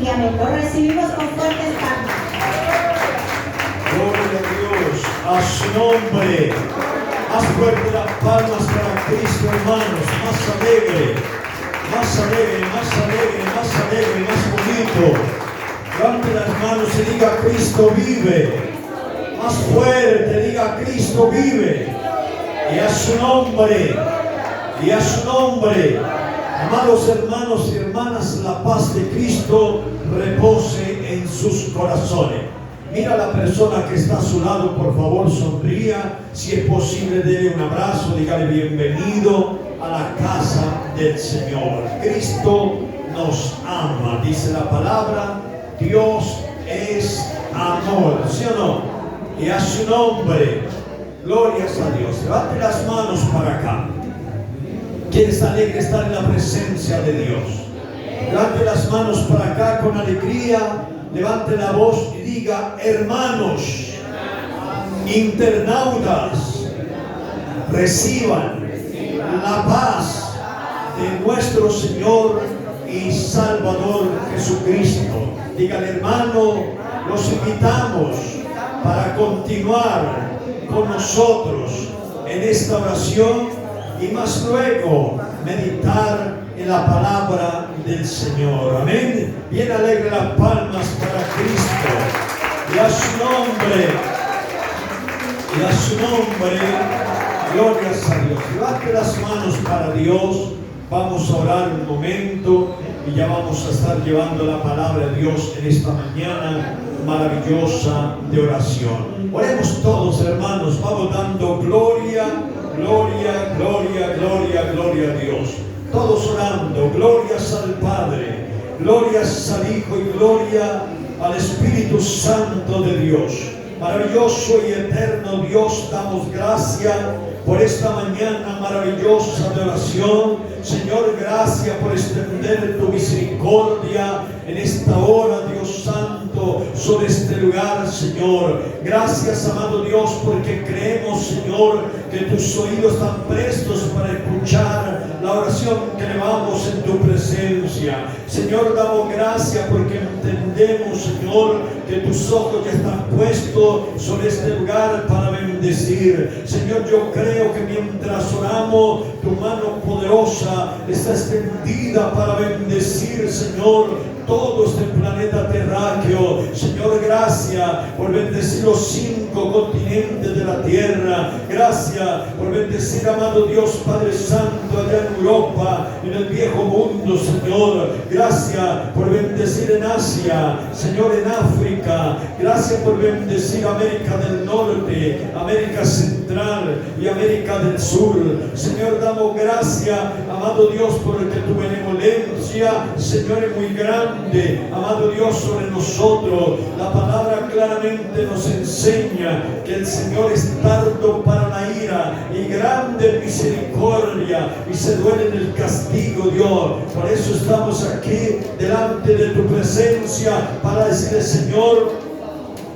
y amén. Lo recibimos con fuertes palmas. Gloria a Dios, a su nombre. Más fuerte las palmas para Cristo, hermanos. Más alegre, más alegre, más alegre, más alegre, más bonito. Levante las manos y diga: Cristo vive. Más fuerte, diga: Cristo vive. Y a su nombre, y a su nombre. Amados hermanos y hermanas, la paz de Cristo repose en sus corazones. Mira a la persona que está a su lado, por favor, sonría. Si es posible, dele un abrazo, dígale: bienvenido a la casa del Señor. Cristo nos ama, dice la palabra. Dios es amor, ¿sí o no? Y a su nombre, glorias a Dios. Levante las manos para acá. ¿Quién está alegre estar en la presencia de Dios? Levante las manos para acá con alegría. Levante la voz y diga: hermanos, internautas, reciban la paz de nuestro Señor y Salvador Jesucristo. Dígale: hermano, los invitamos para continuar con nosotros en esta oración y más luego meditar en la palabra del Señor. Amén. Bien alegre las palmas para Cristo. Y a su nombre, y a su nombre, glorias a Dios. Levante las manos para Dios. Vamos a orar un momento y ya vamos a estar llevando la palabra de Dios en esta mañana maravillosa de oración. Oremos todos, hermanos. Vamos dando gloria, gloria, gloria, gloria, gloria a Dios. Todos orando: glorias al Padre, glorias al Hijo y gloria al Espíritu Santo de Dios. Maravilloso y eterno Dios, damos gracias por esta mañana maravillosa de oración. Señor, gracias por extender tu misericordia en esta hora, Dios Santo, sobre este lugar, Señor. Gracias, amado Dios, porque creemos, Señor, que tus oídos están prestos para escuchar la oración que elevamos en tu presencia. Señor, damos gracias porque entendemos, Señor, que tus ojos ya están puestos sobre este lugar para bendecir. Señor, yo creo que mientras oramos, tu mano poderosa está extendida para bendecir, Señor, todo este planeta terráqueo. Señor, gracias por bendecir los 5 continentes de la tierra. Gracias por bendecir, amado Dios Padre Santo, allá en Europa, en el viejo mundo, Señor. Gracias por bendecir en Asia, Señor, en África. Gracias por bendecir América del Norte, América Central y América del Sur. Señor, damos gracias, amado Dios, porque tu benevolencia, Señor, es muy grande, amado Dios, sobre nosotros. La palabra claramente nos enseña que el Señor es tardo para la ira y grande en misericordia, y se duele en el castigo, Dios. Por eso estamos aquí delante de tu presencia para decirle: Señor,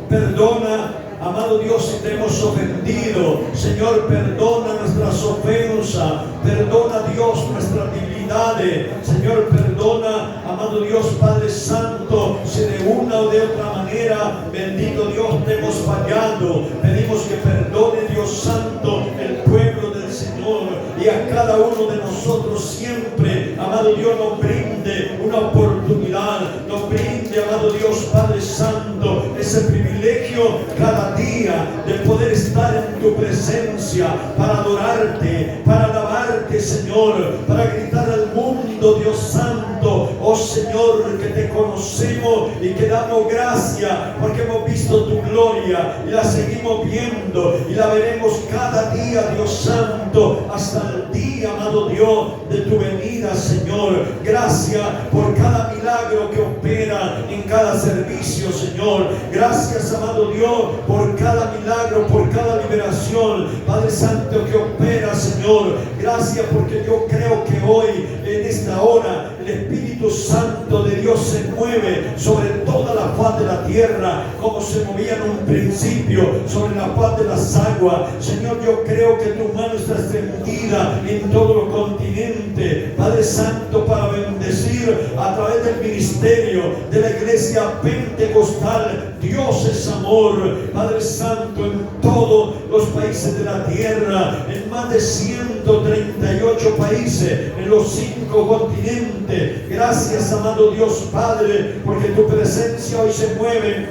perdona, amado Dios, si te hemos ofendido. Señor, perdona nuestras ofensas. Perdona, Dios, nuestras debilidades. Señor, perdona, amado Dios Padre Santo, si de una o de otra manera, bendito Dios, te hemos fallado. Pedimos que perdone, Dios Santo, el pueblo del Señor, y a cada uno de nosotros siempre, amado Dios, nos brinde una oportunidad, nos brinde, amado Dios Padre Santo, ese privilegio cada día de poder estar en tu presencia para adorarte, para alabarte, Señor, para gritar al mundo, Dios Santo, oh Señor, que te conocemos y que damos gracias porque hemos visto tu gloria y la seguimos viendo y la veremos cada día, Dios Santo, hasta el día, amado Dios, de tu venida, Señor. Gracias por cada milagro que opera en cada servicio, Señor. Gracias, amado Dios, por cada milagro, por cada liberación, Padre Santo, que opera, Señor. Gracias porque yo creo que hoy, en esta hora, el Espíritu Espíritu Santo de Dios se mueve sobre toda la faz de la tierra, como se movía en un principio sobre la faz de las aguas. Señor, yo creo que tu mano está extendida en todo el continente, Padre Santo, para bendecir a través del ministerio de la iglesia pentecostal. Dios es amor, Padre Santo, en todos los países de la tierra, en más de 138 países, en los 5 continentes. Gracias, amado Dios Padre, porque tu presencia hoy se mueve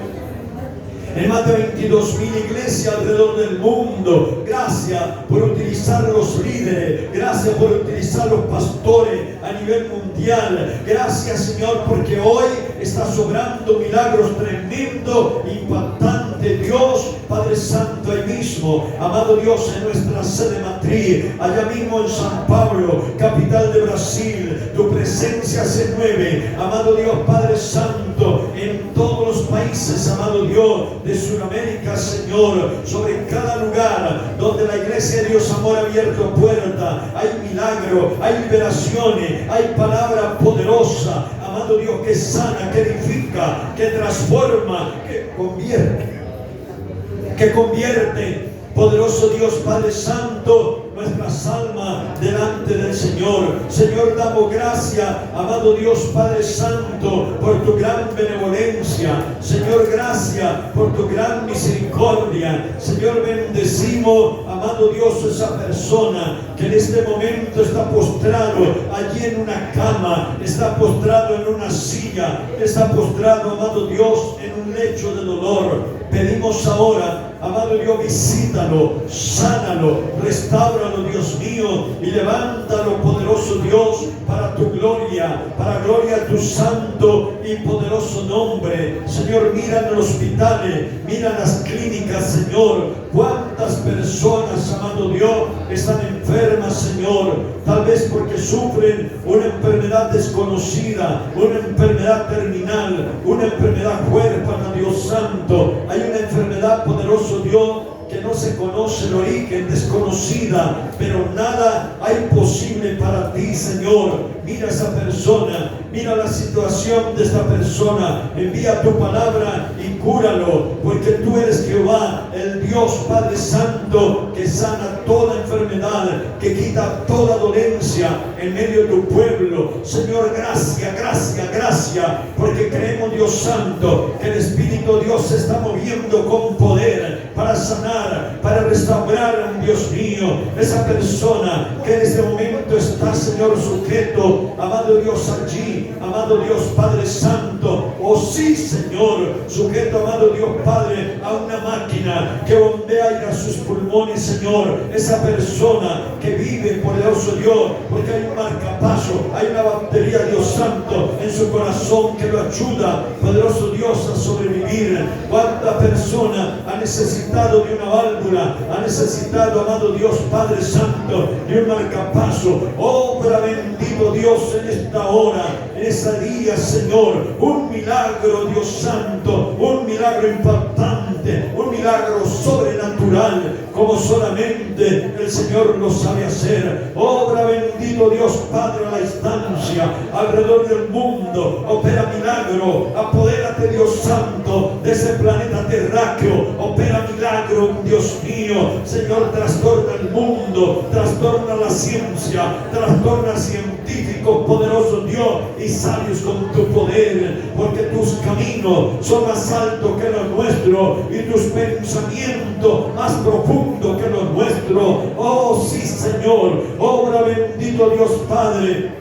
en más de 22,000 iglesias alrededor del mundo. Gracias por utilizar los líderes, gracias por utilizar los pastores a nivel mundial. Gracias, Señor, porque hoy está sobrando milagros tremendos, impactantes. Dios, Padre Santo, ahí mismo, amado Dios, en nuestra sede matriz, allá mismo en San Pablo, capital de Brasil, tu presencia se mueve, amado Dios, Padre Santo, en todos los países, amado Dios, de Sudamérica, Señor, sobre cada lugar donde la iglesia de Dios Amor ha abierto puertas. Hay milagros, hay liberaciones, hay palabra poderosa, amado Dios, que sana, que edifica, que transforma, que convierte, poderoso Dios Padre Santo, nuestras almas delante del Señor. Señor, damos gracias, amado Dios Padre Santo, por tu gran benevolencia. Señor, gracias por tu gran misericordia. Señor, bendecimos, amado Dios, esa persona que en este momento está postrado allí en una cama, está postrado en una silla, está postrado, amado Dios, en un lecho de dolor. Pedimos ahora, amado Dios, visítalo, sánalo, restáuralo, Dios mío, y levántalo, poderoso Dios, para tu gloria, para gloria a tu santo y poderoso nombre. Señor, mira en los hospitales, mira en las clínicas, Señor, cuántas personas, amado Dios, están enfermas, Señor, tal vez porque sufren una enfermedad desconocida, una enfermedad terminal, una enfermedad huérfana, Dios santo. Hay una enfermedad, poderoso Dios, que no se conoce el origen, desconocida, pero nada hay posible para ti, Señor. Mira a esa persona, mira la situación de esta persona, envía tu palabra y cúralo, porque tú eres Jehová, el Dios Padre Santo, que sana toda enfermedad, que quita toda dolencia en medio de tu pueblo. Señor, gracias, gracias, gracias, porque creemos, Dios Santo, que el Espíritu de Dios se está moviendo con poder para sanar, para restaurar, Dios mío, esa persona que en este momento está, Señor, sujeto, amado Dios, allí, amado Dios Padre Santo, oh sí, Señor, sujeto, amado Dios Padre, a una máquina que bombea aire a sus pulmones, Señor, esa persona que vive, poderoso Dios, porque hay un marcapaso, hay una batería, Dios Santo, en su corazón que lo ayuda, poderoso Dios, a sobrevivir. ¿Cuánta persona ha necesitado de una válvula, ha necesitado, amado Dios Padre Santo, de un marcapaso? Obra, bendito Dios, en esta hora, en ese día, Señor, un milagro, Dios Santo, un milagro impactante, un milagro sobrenatural, como solamente el Señor lo sabe hacer. Obra, bendito Dios Padre, a la distancia, alrededor del mundo, opera milagro, apodérate, Dios Santo, de ese planeta terráqueo, opera milagro, Dios mío. Señor, trastorna el mundo, trastorna la ciencia, trastorna científicos, poderoso Dios, y sabios con tu poder, porque tus caminos son más altos que los nuestros y tus pensamientos más profundos que los nuestros. Oh sí, Señor, obra, bendito Dios Padre,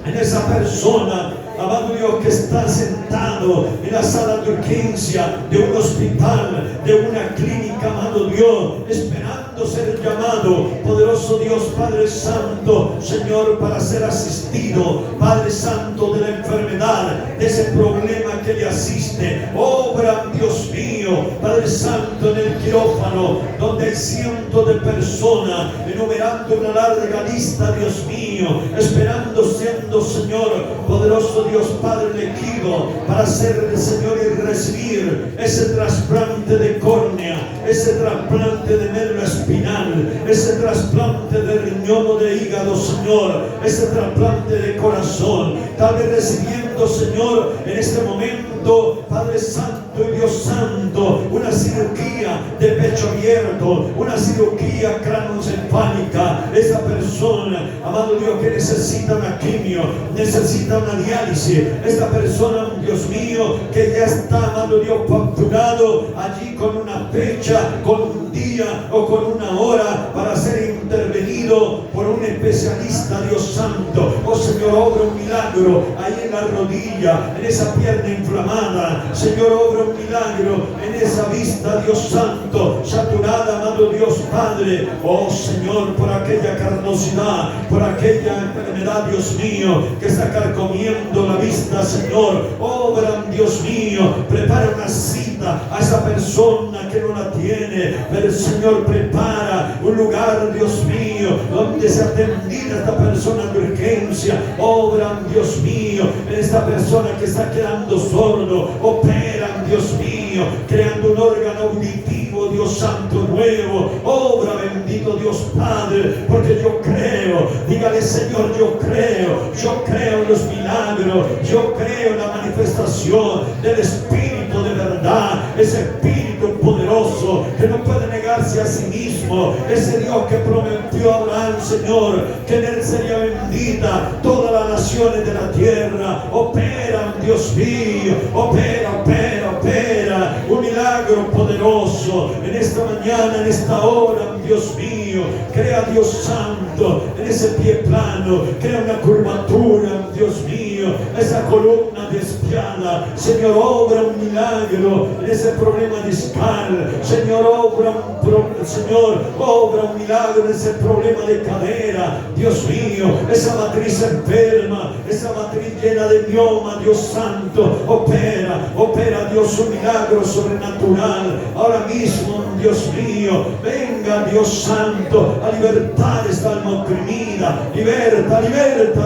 en esa persona, amado Dios, que está sentado en la sala de urgencia de un hospital, de una clínica, amado Dios, esperando ser llamado, poderoso Dios Padre Santo, Señor, para ser asistido, Padre Santo, de la enfermedad, de ese problema que le asiste. Obra, Dios mío, Padre Santo, en el quirófano, donde hay cientos de personas, enumerando una larga lista, Dios mío, esperando, siendo, Señor, poderoso Dios Padre, elegido para ser el Señor y recibir ese trasplante de córnea, ese trasplante de médula espinal, ese trasplante de riñón o de hígado, Señor, ese trasplante de corazón, tal vez recibiendo, Señor, en este momento, Padre Santo y Dios Santo, una cirugía de pecho abierto, una cirugía craneoencefálica. Esa persona, amado Dios, que necesita una quimio, necesita una diálisis. Esta persona, Dios mío, que ya está, amado Dios, facturado allí con una fecha, con un día o con una hora para ser intervenido por un especialista, Dios Santo. Oh Señor, obra un milagro ahí en la rodilla, en esa pierna inflamada. Señor, obra un milagro en esa vista, Dios Santo, saturada, amado Dios Padre. Oh Señor, por aquella carnosidad, por aquella enfermedad, Dios mío, que está carcomiendo la vista, Señor, obra, Dios mío, prepara una cita a esa persona que no la tiene, pero Señor, prepara un lugar, Dios mío, donde se atendiera a esta persona de urgencia. Obra, Dios mío, en esta persona que está quedando sordo, operan, Dios mío, creando un órgano auditivo, Dios Santo, nuevo. Obra, bendito Dios Padre, porque yo creo. Dígale, Señor, yo creo en los milagros, yo creo en la manifestación del Espíritu de verdad, ese Espíritu poderoso que no puede negarse a sí mismo, ese Dios que prometió a Abraham, Señor, que en él sería bendita todas las naciones de la tierra. Opera, Dios mío, opera un milagro poderoso en esta mañana, en esta hora, Dios mío. Crea, Dios Santo, en ese pie plano, crea una curvatura, Dios mío, esa columna desviada. Señor, obra un milagro en ese problema discal. Señor, obra un milagro en ese problema de cadera, Dios mío, esa matriz enferma, esa matriz llena de mioma, Dios Santo. Opera, Dios, un milagro sobrenatural ahora mismo, Dios mío. Venga, Dios Santo, a libertar esta alma oprimida. Liberta,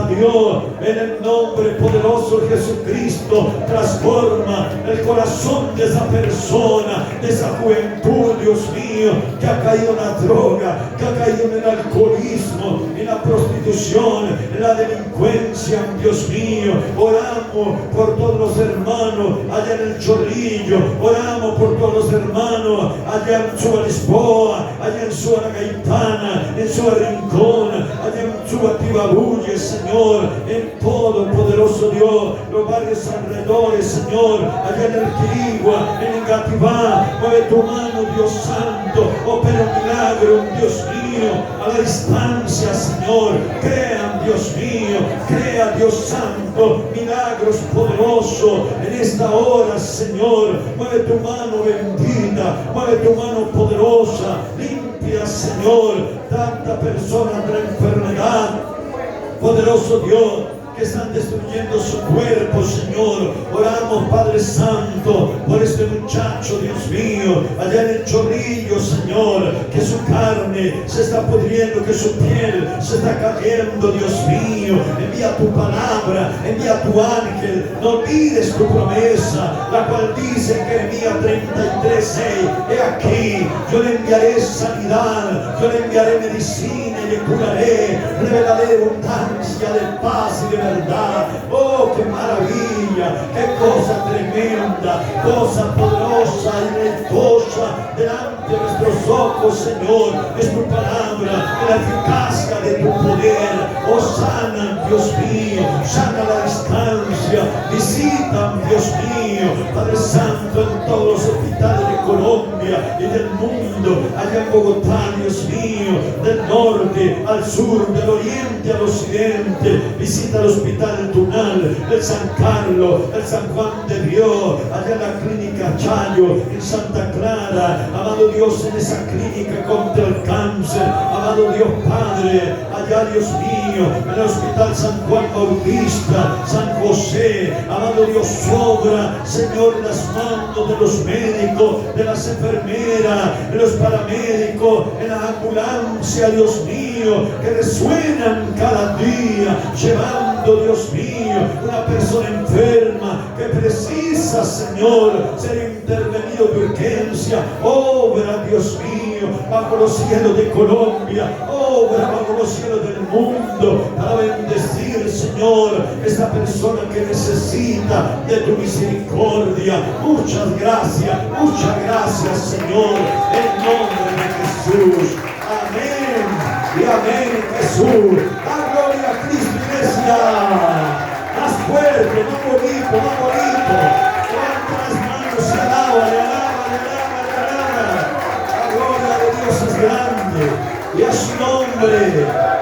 Dios, en el nombre poderoso de Jesucristo. Transforma el corazón de esa persona, de esa juventud, Dios mío, que ha caído en la droga, que ha caído en el alcoholismo, en la prostitución, en la delincuencia, Dios mío. Oramos por todos los hermanos allá en el Chorrillo, oramos por todos los hermanos allá en Suba Lisboa, allá en Suba La Gaitana, en Suba Rincón, allá en Suba Tibabulle, Señor, en todo, poderoso Dios, los barrios alrededores, Señor, allá en el Quirigua, en Engativá. Mueve tu mano, Dios Santo, opera un milagro, Dios mío, a la distancia, Señor. Crea, Dios mío, crea, Dios Santo, milagros poderosos en esta hora, Señor. Mueve tu mano bendita, mueve tu mano poderosa, limpia, Señor, tanta persona de la enfermedad, poderoso Dios, que están destruyendo su cuerpo, Señor. Oramos, Padre Santo, por este muchacho, Dios mío, allá en el Chorrillo, Señor, que su carne se está pudriendo, que su piel se está cayendo, Dios mío. Envía tu palabra, envía tu ángel. No olvides tu promesa, la cual dice en Jeremías 33:6: he aquí, yo le enviaré sanidad, yo le enviaré medicina y le curaré, revelaré abundancia de paz y de verdad. Oh, qué maravilla, qué cosa tremenda, cosa poderosa y deleitosa delante de nuestros ojos, Señor. Es tu palabra, la eficacia de tu poder. Oh, sana, Dios mío, sana la distancia. Visita, Dios mío, Padre Santo, en todos los hospitales de Colombia y del mundo, allá en Bogotá, Dios mío, del norte al sur, del oriente al occidente. Visita los hospital del Tunal, del San Carlos, del San Juan de Dios, allá en la clínica Chayo, en Santa Clara, amado Dios, en esa clínica contra el cáncer, amado Dios Padre, allá, Dios mío, en el hospital San Juan Bautista, San José, amado Dios, sobra, Señor, en las manos de los médicos, de las enfermeras, de los paramédicos, en la ambulancia, Dios mío, que resuenan cada día, llevando, Dios mío, una persona enferma que precisa precisa, Señor, ser intervenido de urgencia. Obra, Dios mío, bajo los cielos de Colombia, obra bajo los cielos del mundo, para bendecir, Señor, esta persona que necesita de tu misericordia. Muchas gracias, Señor, en nombre de Jesús. Amén y amén, Jesús. Da gloria a Cristo, iglesia. Más fuerte, más bonito, más bonito. Levanta las manos y alaba, le alaba. La gloria de Dios es grande y a su nombre.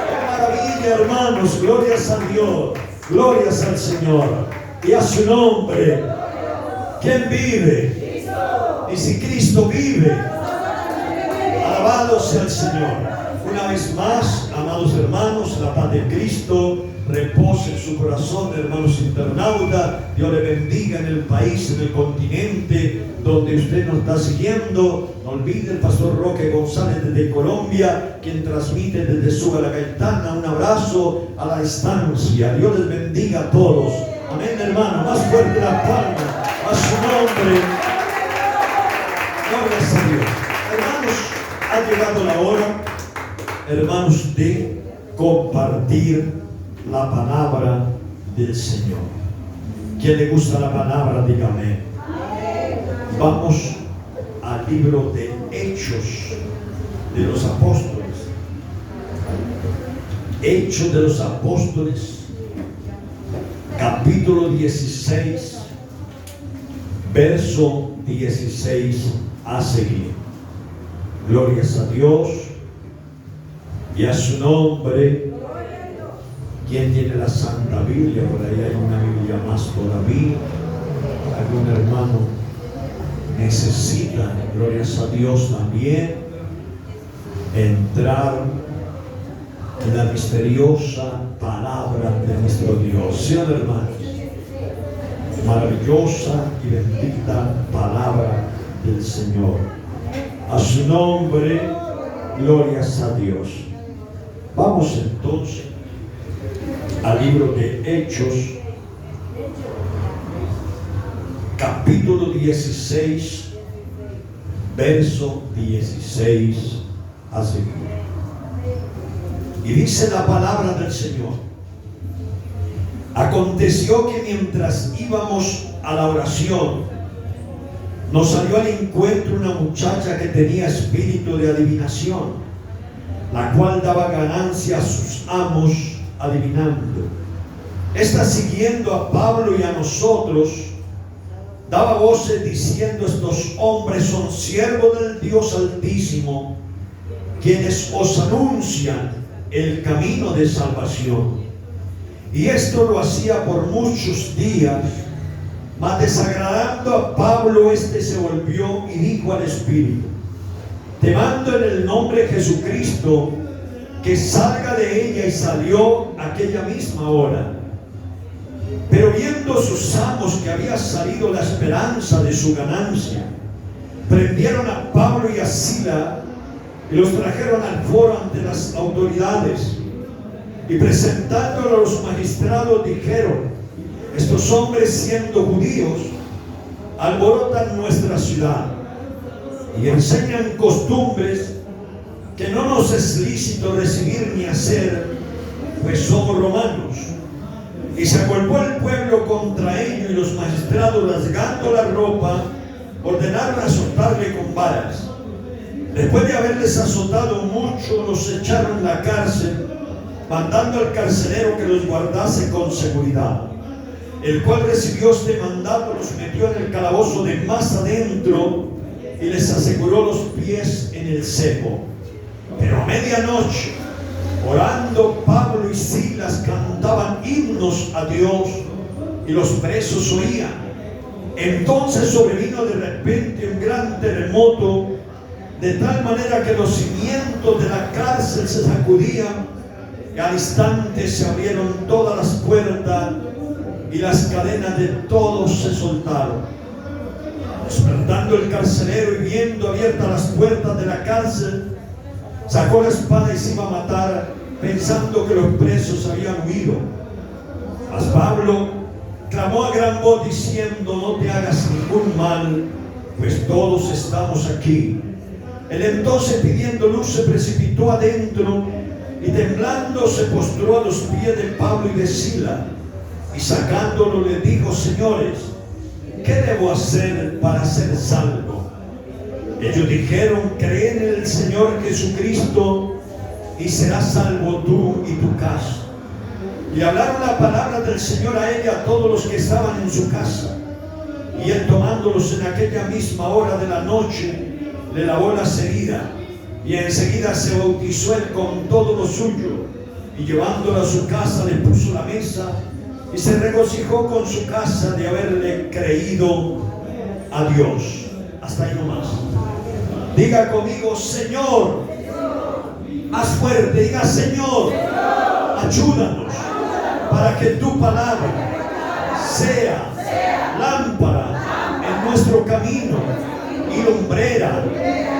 ¡Qué maravilla, hermanos! Glorias a Dios, glorias al Señor y a su nombre. ¿Quién vive? Y si Cristo vive, alabado sea el Señor. Una vez más, amados hermanos, la paz de Cristo repose en su corazón, hermanos internautas. Dios le bendiga en el país, en el continente donde usted nos está siguiendo. No olvide el pastor Roque González desde Colombia, quien transmite desde Suba la Gaitana. Un abrazo a la distancia. Dios les bendiga a todos. Amén, hermano. Más fuerte la palma a su nombre. Gloria a Dios. Hermanos, ha llegado la hora, hermanos, de compartir la palabra del Señor. ¿Quién le gusta la palabra? Dígame. Vamos al libro de Hechos de los Apóstoles. Hechos de los Apóstoles, capítulo 16, verso 16 a seguir. Glorias a Dios y a su nombre. ¿Quién tiene la Santa Biblia? Por ahí hay una Biblia más todavía. Algún hermano necesita, glorias a Dios también, entrar en la misteriosa palabra de nuestro Dios. ¿Sí, hermanos? Maravillosa y bendita palabra del Señor. A su nombre, glorias a Dios. Vamos entonces al libro de Hechos, capítulo 16, verso 16 a seguir. Y dice la palabra del Señor: aconteció que mientras íbamos a la oración, nos salió al encuentro una muchacha que tenía espíritu de adivinación, la cual daba ganancia a sus amos adivinando. Esta, siguiendo a Pablo y a nosotros, daba voces diciendo: estos hombres son siervos del Dios Altísimo, quienes os anuncian el camino de salvación. Y esto lo hacía por muchos días, mas desagradando a Pablo, este se volvió y dijo al espíritu: te mando en el nombre de Jesucristo que salga de ella. Y salió aquella misma hora. Pero viendo sus amos que había salido la esperanza de su ganancia, prendieron a Pablo y a Sila y los trajeron al foro ante las autoridades, y presentándolo a los magistrados dijeron: estos hombres, siendo judíos, alborotan nuestra ciudad y enseñan costumbres que no nos es lícito recibir ni hacer, pues somos romanos. Y se agolpó el pueblo contra ellos, y los magistrados, rasgando la ropa, ordenaron azotarle con varas. Después de haberles azotado mucho, los echaron en la cárcel, mandando al carcelero que los guardase con seguridad, el cual recibió este mandato, los metió en el calabozo de más adentro y les aseguró los pies en el cepo. Pero a medianoche, orando, Pablo y Silas cantaban himnos a Dios, y los presos oían. Entonces sobrevino de repente un gran terremoto, de tal manera que los cimientos de la cárcel se sacudían, y al instante se abrieron todas las puertas, y las cadenas de todos se soltaron. Despertando el carcelero y viendo abiertas las puertas de la cárcel, sacó la espada y se iba a matar, pensando que los presos habían huido. Mas Pablo, clamó a gran voz diciendo: no te hagas ningún mal, pues todos estamos aquí. Él entonces, pidiendo luz, se precipitó adentro y temblando se postró a los pies de Pablo y de Sila, y sacándolo le dijo: señores, ¿qué debo hacer para ser salvo? Ellos dijeron: cree en el Señor Jesucristo y serás salvo tú y tu casa. Y hablaron la palabra del Señor a él y a todos los que estaban en su casa. Y él, tomándolos en aquella misma hora de la noche, le lavó las heridas, y enseguida se bautizó él con todo lo suyo, y llevándolo a su casa le puso la mesa, y se regocijó con su casa de haberle creído a Dios. Hasta ahí nomás. Diga conmigo: Señor. Más fuerte, diga: Señor, ayúdanos para que tu palabra sea lámpara en nuestro camino y lumbrera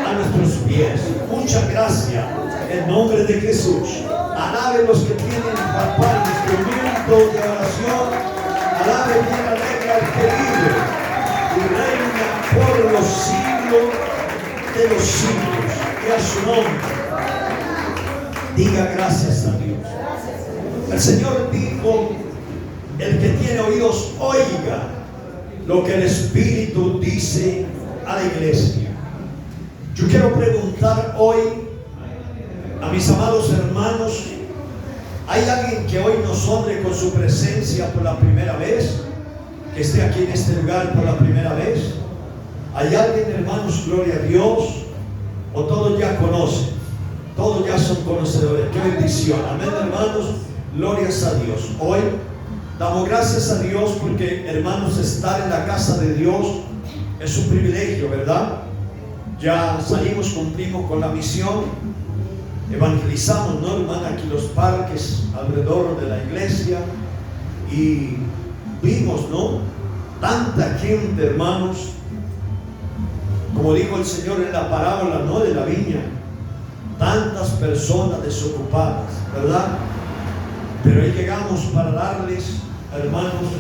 a nuestros pies. Muchas gracias en nombre de Jesús. Alabe los que tienen papá el instrumento de oración. Alabe bien alegre al que vive y reina por los siglos de los siglos. Y a su nombre diga gracias a Dios. El Señor dijo: el que tiene oídos oiga lo que el Espíritu dice a la iglesia. Yo quiero preguntar hoy a mis amados hermanos: ¿hay alguien que hoy nos honre con su presencia por la primera vez? Que esté aquí en este lugar por la primera vez. ¿Hay alguien, hermanos, gloria a Dios? ¿O todos ya conocen? Todos ya son conocedores. ¡Qué bendición! Amén, hermanos. Glorias a Dios. Hoy damos gracias a Dios porque, hermanos, estar en la casa de Dios es un privilegio, ¿verdad? Ya salimos, cumplimos con la misión, evangelizamos, ¿no, hermana? Aquí los parques alrededor de la iglesia, y vimos, ¿no? Tanta gente, hermanos, como dijo el Señor en la parábola, ¿no?, de la viña. Tantas personas desocupadas, ¿verdad? Pero ahí llegamos para darles, hermanos,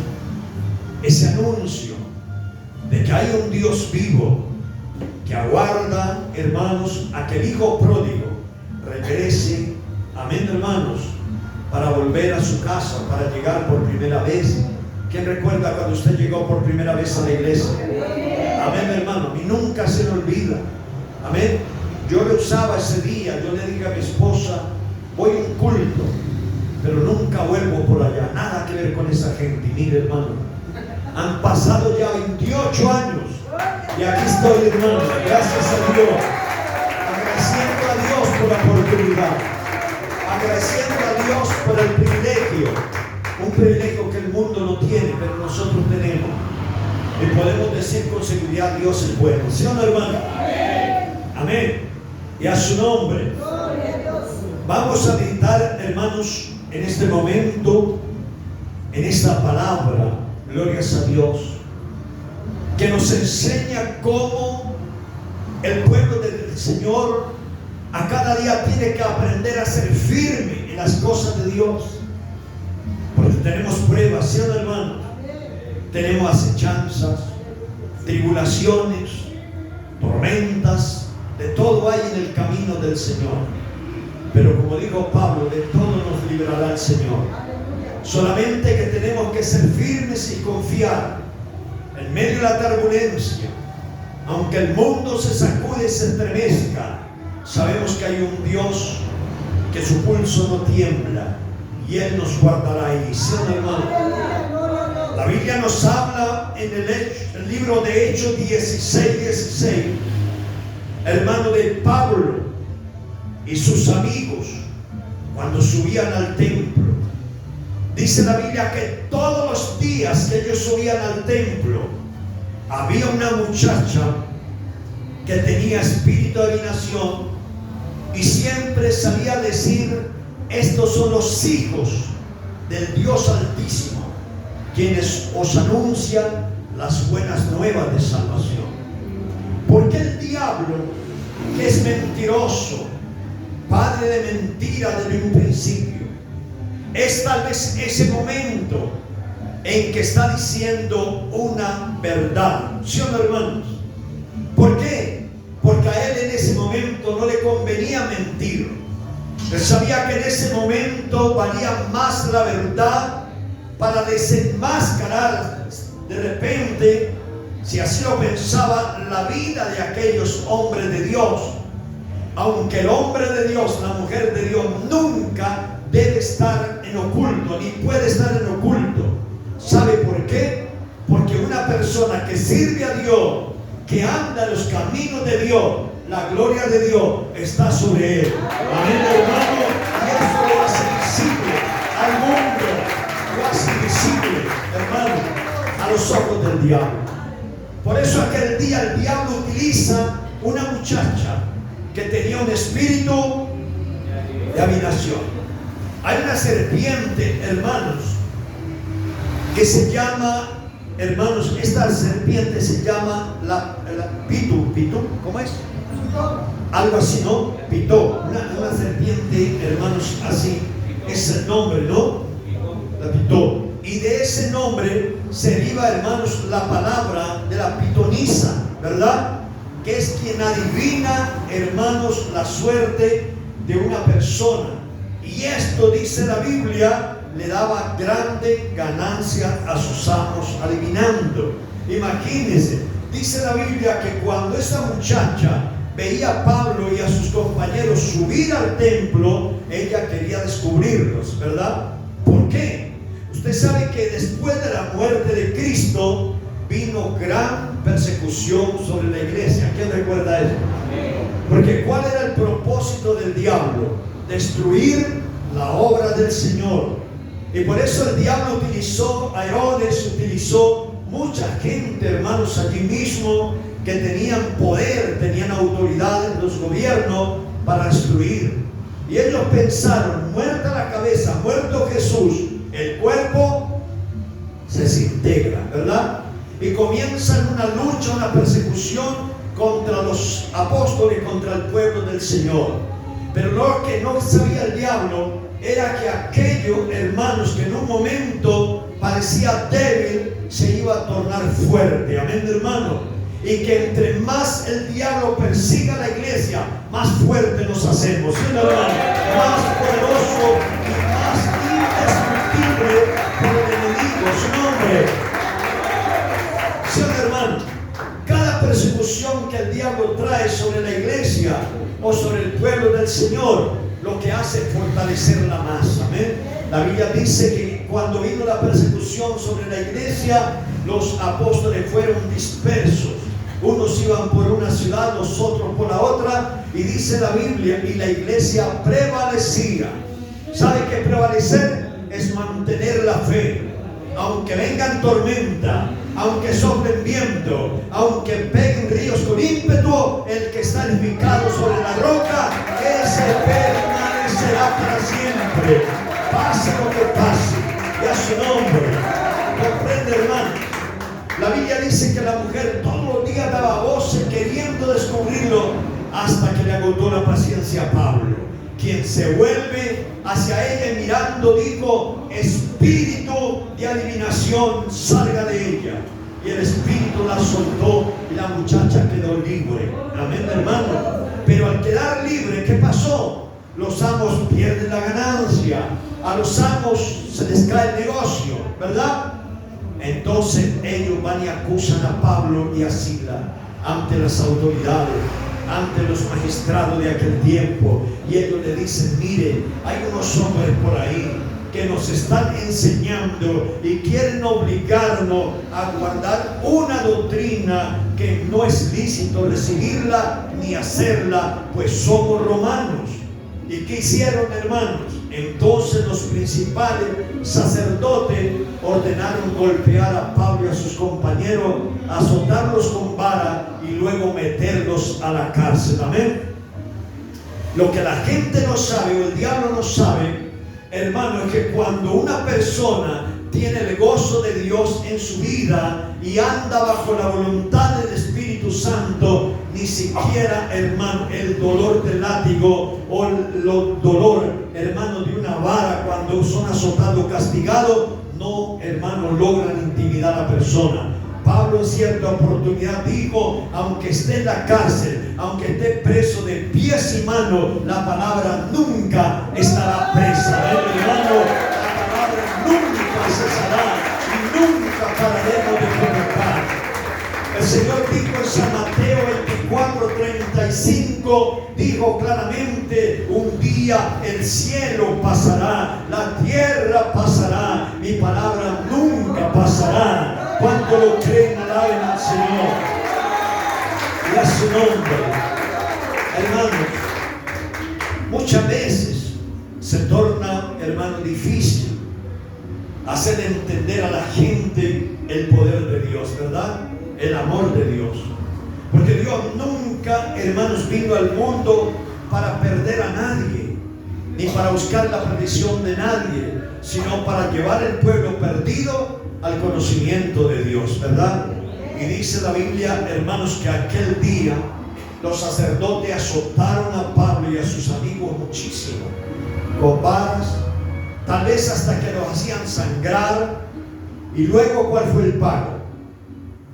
ese anuncio de que hay un Dios vivo que aguarda, hermanos, a que el hijo pródigo regrese, amén, hermanos, para volver a su casa, para llegar por primera vez. ¿Quién recuerda cuando usted llegó por primera vez a la iglesia? Amén, hermano, y nunca se le olvida. Amén. Yo le usaba ese día, yo le dije a mi esposa: voy a un culto, pero nunca vuelvo por allá, nada que ver con esa gente. Y mire, hermano, han pasado ya 28 años y aquí estoy, hermano, gracias a Dios, agradeciendo a Dios por la oportunidad, agradeciendo a Dios por el privilegio, un privilegio que el mundo no tiene, pero nosotros tenemos, y podemos decir con seguridad: Dios es bueno. ¿Sí o no, hermano? Amén. Y a su nombre. Vamos a meditar, hermanos, en este momento, en esta palabra, glorias a Dios, que nos enseña cómo el pueblo del Señor a cada día tiene que aprender a ser firme en las cosas de Dios. Porque tenemos pruebas, ¿sí o no, hermano? Tenemos acechanzas, tribulaciones, tormentas, de todo hay en el camino del Señor. Pero como dijo Pablo, de todo nos librará el Señor. Solamente que tenemos que ser firmes y confiar en medio de la turbulencia. Aunque el mundo se sacude y se estremezca, sabemos que hay un Dios que su pulso no tiembla y Él nos guardará ahí. ¿Sí, hermano? La Biblia nos habla en el libro de Hechos 16, hermano, de Pablo y sus amigos cuando subían al templo. Dice la Biblia que todos los días que ellos subían al templo había una muchacha que tenía espíritu de adivinación y siempre salía a decir: estos son los hijos del Dios Altísimo, quienes os anuncian las buenas nuevas de salvación. Porque el diablo, que es mentiroso, padre de mentira desde un principio, es tal vez ese momento en que está diciendo una verdad. ¿Sí o no, hermanos? ¿Por qué? Porque a él en ese momento no le convenía mentir. Él sabía que en ese momento valía más la verdad para desenmascarar de repente, si así lo pensaba, la vida de aquellos hombres de Dios. Aunque el hombre de Dios, la mujer de Dios, nunca debe estar en oculto, ni puede estar en oculto. ¿Sabe por qué? Porque una persona que sirve a Dios, que anda en los caminos de Dios, la gloria de Dios está sobre él. Amén, hermano. Y eso lo hace visible al mundo, lo hace visible, hermano, a los ojos del diablo. Por eso aquel día el diablo utiliza una muchacha que tenía un espíritu de adivinación. Hay una serpiente, hermanos, que se llama, hermanos, esta serpiente se llama la Pitu, ¿cómo es? Algo así, ¿no? Pitó, una serpiente, hermanos, así es el nombre, ¿no? La Pitó. Y de ese nombre se deriva, hermanos, la palabra de la pitonisa, ¿verdad? Que es quien adivina, hermanos, la suerte de una persona. Y esto, dice la Biblia, le daba grande ganancia a sus amos adivinando. Imagínense, dice la Biblia que cuando esa muchacha veía a Pablo y a sus compañeros subir al templo, ella quería descubrirlos, ¿verdad? ¿Por qué? Usted sabe que después de la muerte de Cristo vino gran persecución sobre la iglesia. ¿Quién recuerda eso? Porque ¿cuál era el propósito del diablo? Destruir la obra del Señor. Y por eso el diablo utilizó a Herodes, utilizó mucha gente, hermanos, allí mismo, que tenían poder, tenían autoridad en los gobiernos para destruir. Y ellos pensaron, muerta la cabeza, muerto Jesús, el cuerpo se desintegra, ¿verdad? Y comienzan una lucha, una persecución contra los apóstoles, contra el pueblo del Señor. Pero lo que no sabía el diablo era que aquellos hermanos que en un momento parecía débil, se iba a tornar fuerte. Amén, hermano. Y que entre más el diablo persiga a la iglesia, más fuerte nos hacemos, ¿sí, hermano? Más poderoso y más indestructible por el enemigo, su nombre. ¿Sí, hermano? Cada persecución que el diablo trae sobre la iglesia o sobre el pueblo del Señor, lo que hace es fortalecer la masa. Amén. La Biblia dice que cuando vino la persecución sobre la iglesia, los apóstoles fueron dispersos. Unos iban por una ciudad, los otros por la otra, y dice la Biblia, y la iglesia prevalecía. ¿Sabe qué prevalecer? Es mantener la fe. Aunque vengan tormenta, aunque soplen viento, aunque peguen ríos con ímpetu, el que está edificado sobre la roca, ese permanecerá para siempre. Pase lo que pase, y a su nombre. ¿Comprende, hermano? La Biblia dice que la mujer todos los días daba voces queriendo descubrirlo, hasta que le agotó la paciencia a Pablo, quien se vuelve hacia ella y mirando dijo: espíritu de adivinación, salga de ella. Y el espíritu la soltó y la muchacha quedó libre. Amén, hermano. Pero al quedar libre, ¿qué pasó? Los amos pierden la ganancia, a los amos se les cae el negocio, ¿verdad? Entonces ellos van y acusan a Pablo y a Silas ante las autoridades, ante los magistrados de aquel tiempo, y ellos le dicen: mire, hay unos hombres por ahí que nos están enseñando y quieren obligarnos a guardar una doctrina que no es lícito recibirla ni hacerla, pues somos romanos. ¿Y qué hicieron, hermanos? Entonces los principales sacerdotes ordenaron golpear a Pablo y a sus compañeros, azotarlos con vara y luego meterlos a la cárcel. Amén. Lo que la gente no sabe, o el diablo no sabe, hermano, es que cuando una persona tiene el gozo de Dios en su vida y anda bajo la voluntad del Espíritu Santo, ni siquiera, hermano, el dolor del látigo o el dolor, hermano, de una vara cuando son azotados, castigados, no, hermano, logran intimidar a la persona. Pablo en cierta oportunidad dijo, aunque esté en la cárcel, aunque esté preso de pies y manos, la palabra nunca estará presa. Hermano, la palabra nunca cesará y nunca pararemos de predicar. El Señor dijo en San Mateo 24:35, dijo claramente, un día el cielo pasará, la tierra pasará, mi palabra nunca pasará. Cuando lo creen, alaben al Señor y a su nombre. Hermanos, muchas veces se torna, hermano, difícil hacer entender a la gente el poder de Dios, ¿verdad? El amor de Dios. Porque Dios nunca, hermanos, vino al mundo para perder a nadie, ni para buscar la perdición de nadie, sino para llevar el pueblo perdido al conocimiento de Dios, ¿verdad? Y dice la Biblia, hermanos, que aquel día los sacerdotes azotaron a Pablo y a sus amigos muchísimo, con varas, tal vez hasta que los hacían sangrar. Y luego, ¿cuál fue el pago?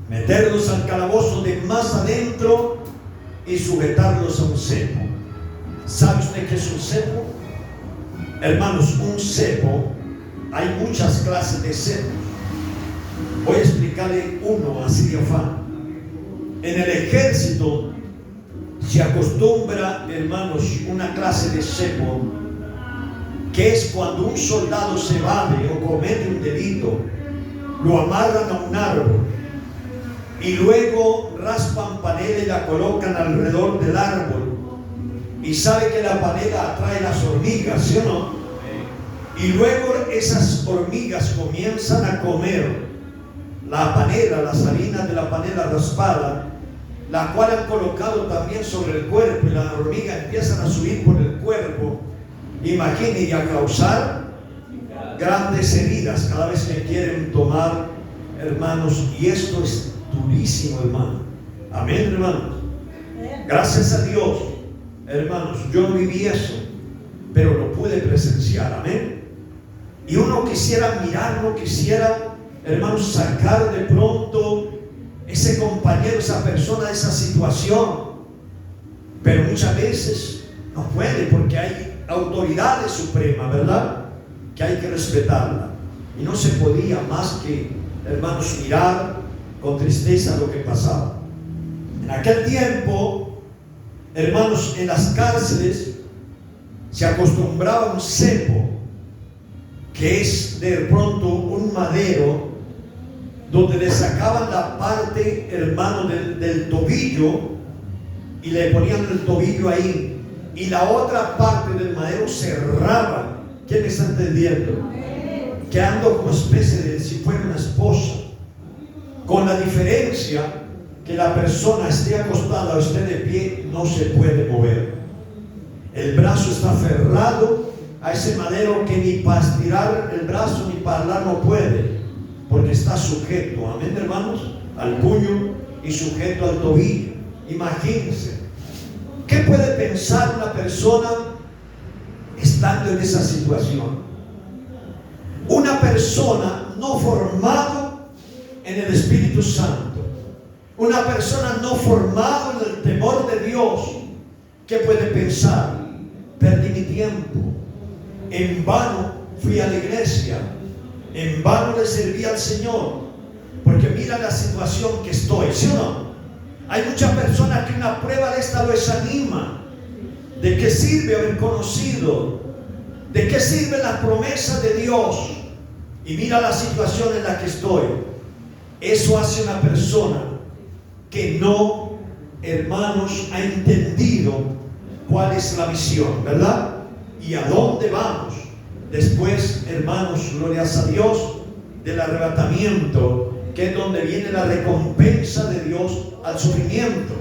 Meterlos al calabozo de más adentro y sujetarlos a un cepo. ¿Sabe usted qué es un cepo? Hermanos, un cepo, hay muchas clases de cepos. Voy a explicarle uno así de afán. En el ejército se acostumbra, hermanos, una clase de cepo, que es cuando un soldado se evade o comete un delito, lo amarran a un árbol y luego raspan panela y la colocan alrededor del árbol. Y sabe que la panela atrae las hormigas, ¿sí o no? Y luego esas hormigas comienzan a comer la panela, las harinas de la panela raspada, la cual han colocado también sobre el cuerpo, y las hormigas empiezan a subir por el cuerpo. Imagine, y a causar grandes heridas cada vez que quieren tomar, hermanos, y esto es durísimo, hermano. Amén, hermanos. Gracias a Dios, hermanos, yo no viví eso, pero lo pude presenciar. Amén. Y uno quisiera mirar, uno quisiera, hermanos, sacar de pronto ese compañero, esa persona de esa situación, pero muchas veces no puede, porque hay autoridades supremas, ¿verdad?, que hay que respetarla. Y no se podía más que, hermanos, mirar con tristeza lo que pasaba. En aquel tiempo, hermanos, en las cárceles se acostumbraba un cepo, que es de pronto un madero donde le sacaban la parte, hermano, del tobillo y le ponían el tobillo ahí, y la otra parte del madero cerraba. ¿Quién me está entendiendo? Quedando como especie de, si fuera una esposa, con la diferencia que la persona esté acostada o esté de pie, no se puede mover. El brazo está aferrado a ese madero, que ni para estirar el brazo ni para hablar no puede, porque está sujeto, amén, hermanos, al puño y sujeto al tobillo. Imagínense, ¿qué puede pensar una persona estando en esa situación? Una persona no formada en el Espíritu Santo, una persona no formada en el temor de Dios, ¿qué puede pensar? Perdí mi tiempo, en vano fui a la iglesia, en vano le serví al Señor, porque mira la situación que estoy, ¿sí o no? Hay muchas personas que una prueba de esta lo desanima. ¿De qué sirve haber conocido? ¿De qué sirve la promesa de Dios? Y mira la situación en la que estoy. Eso hace una persona que no, hermanos, ha entendido cuál es la misión, ¿verdad? Y a dónde vamos. Después, hermanos, glorias a Dios, del arrebatamiento, que es donde viene la recompensa de Dios al sufrimiento.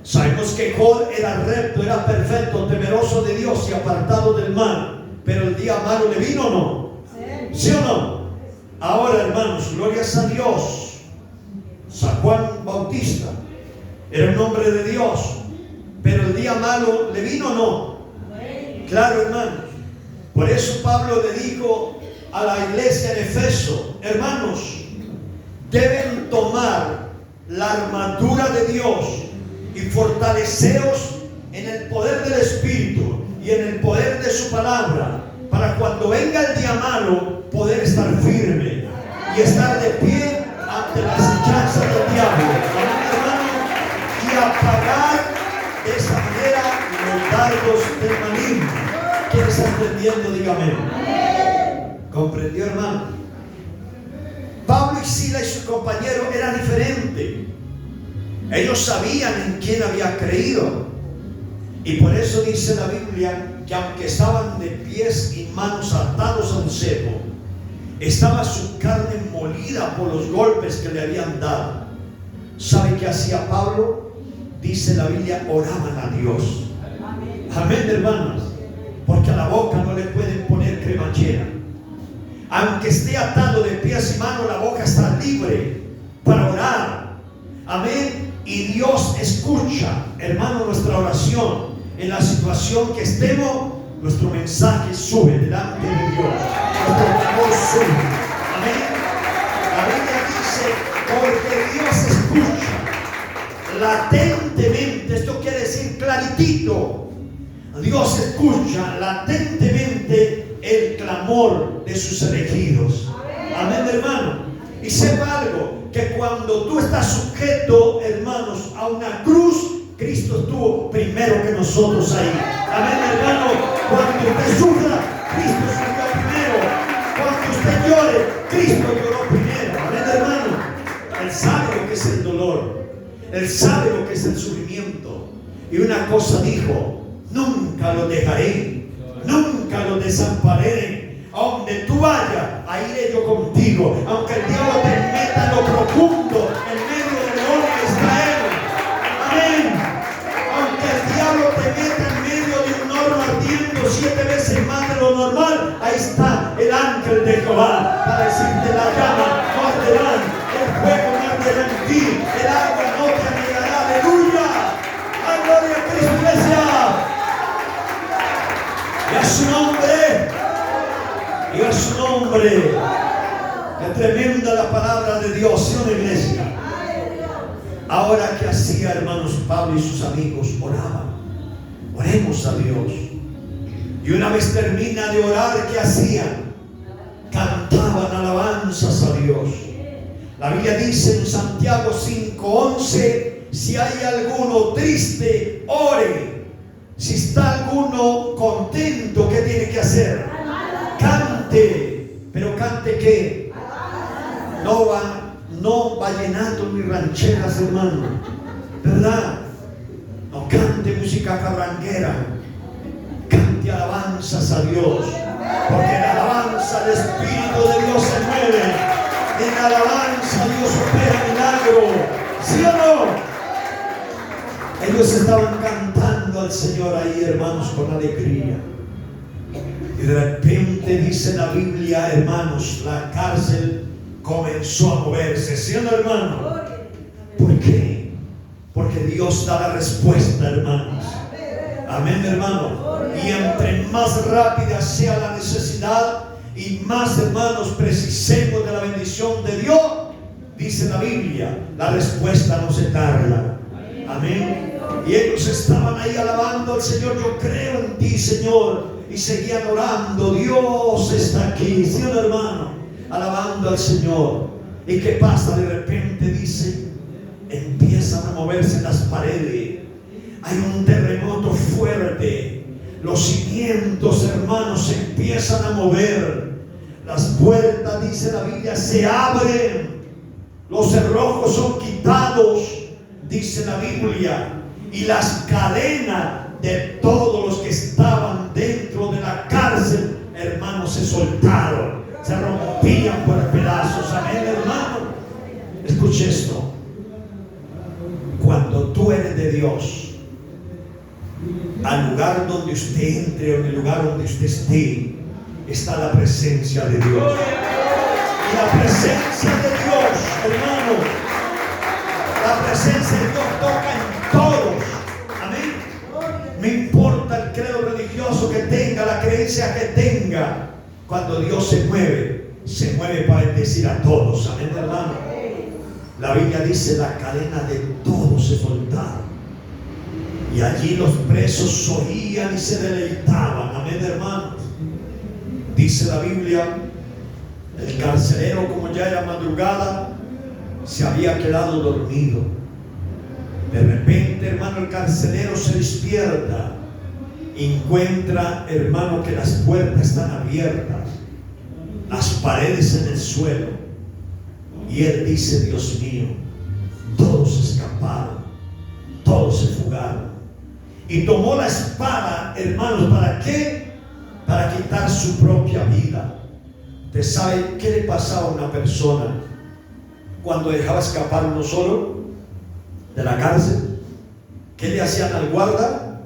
Sabemos que Job era recto, era perfecto, temeroso de Dios y apartado del mal, pero el día malo le vino, ¿o no? ¿Sí o no? Ahora, hermanos, glorias a Dios, San Juan Bautista era un hombre de Dios, pero el día malo le vino, ¿o no? Claro, hermanos. Por eso Pablo le dijo a la iglesia en Efeso: hermanos, deben tomar la armadura de Dios y fortaleceos en el poder del Espíritu y en el poder de su palabra, para cuando venga el día malo poder estar firme y estar de pie ante las acechanzas del diablo. Amén, hermano. Y apagar de esa manera los dardos del maligno. ¿Quién está entendiendo? Dígame. ¿Comprendió, hermano? Pablo y Silas y su compañero eran diferentes. Ellos sabían en quién había creído. Y por eso dice la Biblia que aunque estaban de pies y manos atados a un cepo, estaba su carne molida por los golpes que le habían dado. ¿Sabe qué hacía Pablo? Dice la Biblia, oraban a Dios. Amén, hermanos. Porque a la boca no le pueden poner cremallera. Aunque esté atado de pies y manos, la boca está libre para orar. Amén. Y Dios escucha, hermano, nuestra oración. En la situación que estemos, nuestro mensaje sube delante de Dios. Nuestro clamor sube. Amén. La Biblia dice, porque Dios escucha latentemente. Esto quiere decir claritito. Dios escucha latentemente el clamor de sus elegidos. Amén, hermano. Y sepa algo, que cuando tú estás sujeto, hermanos, a una cruz, Cristo estuvo primero que nosotros ahí. Amén, hermano. Cuando usted sufra, Cristo sufrió primero. Cuando usted llore, Cristo lloró primero. Amén, hermano. Él sabe lo que es el dolor. Él sabe lo que es el sufrimiento. Y una cosa dijo: nunca lo dejaré, nunca lo desampararé. A donde tú vayas, ahí iré yo contigo. Aunque el diablo te meta en lo profundo, en medio de leones, está Él. Amén. Aunque el diablo te meta en medio de un horno ardiendo 7 veces más de lo normal, ahí está el ángel de Jehová para decirte: la llama no arderá, el fuego no arderá en ti, el agua no te anegará. Aleluya. ¡Ay, gloria a Cristo, iglesia! Y a su nombre. Y a su nombre. Es tremenda la palabra de Dios, ¿sí o no, iglesia? Ahora, ¿qué hacía, hermanos? Pablo y sus amigos oraban. Oremos a Dios. Y una vez termina de orar, ¿qué hacían? Cantaban alabanzas a Dios. La Biblia dice en Santiago 5:11: si hay alguno triste, ore. Si está alguno contento, ¿qué tiene que hacer? Cante. ¿Pero cante qué? No vallenatos ni rancheras, hermano, ¿verdad? No cante música carranguera. Cante alabanzas a Dios, porque en la alabanza el Espíritu de Dios se mueve. En la alabanza Dios opera milagro. ¿Sí o no? Ellos estaban cantando al Señor ahí, hermanos, con alegría. Y de repente dice la Biblia, hermanos, la cárcel comenzó a moverse. ¿Sí o no, hermano? ¿Por qué? Porque Dios da la respuesta, hermanos. Amén, hermano. Y entre más rápida sea la necesidad y más, hermanos, precisemos de la bendición de Dios, dice la Biblia, la respuesta no se tarda. Amén. Y ellos estaban ahí alabando al Señor: yo creo en ti, Señor. Y seguían orando: Dios está aquí. ¿Sí o no, hermano? Alabando al Señor. ¿Y qué pasa? De repente dice, empiezan a moverse las paredes. Hay un terremoto fuerte. Los cimientos, hermanos, se empiezan a mover. Las puertas, dice la Biblia, se abren. Los cerrojos son quitados, dice la Biblia. Y las cadenas de todos los que estaban dentro de la cárcel, hermanos, se soltaron, se rompían por pedazos. Amén, hermano. Escuche esto: cuando tú eres de Dios, al lugar donde usted entre o en el lugar donde usted esté, está la presencia de Dios. Y la presencia de Dios, hermano, la presencia de Dios toca en todos. Amén. No importa el credo religioso que tenga, la creencia que tenga, cuando Dios se mueve para bendecir a todos. Amén, hermano. La Biblia dice: la cadena de todos se soltaron, y allí los presos oían y se deleitaban. Amén, hermanos. Dice la Biblia: el carcelero, como ya era madrugada, se había quedado dormido. De repente, hermano, el carcelero se despierta, encuentra, hermano, que las puertas están abiertas, las paredes en el suelo, y él dice: Dios mío, todos escaparon, todos se fugaron. Y tomó la espada, hermanos, ¿para qué? Para quitar su propia vida. ¿Usted sabe qué le pasaba a una persona cuando dejaba escapar uno solo de la cárcel? ¿Qué le hacían al guarda?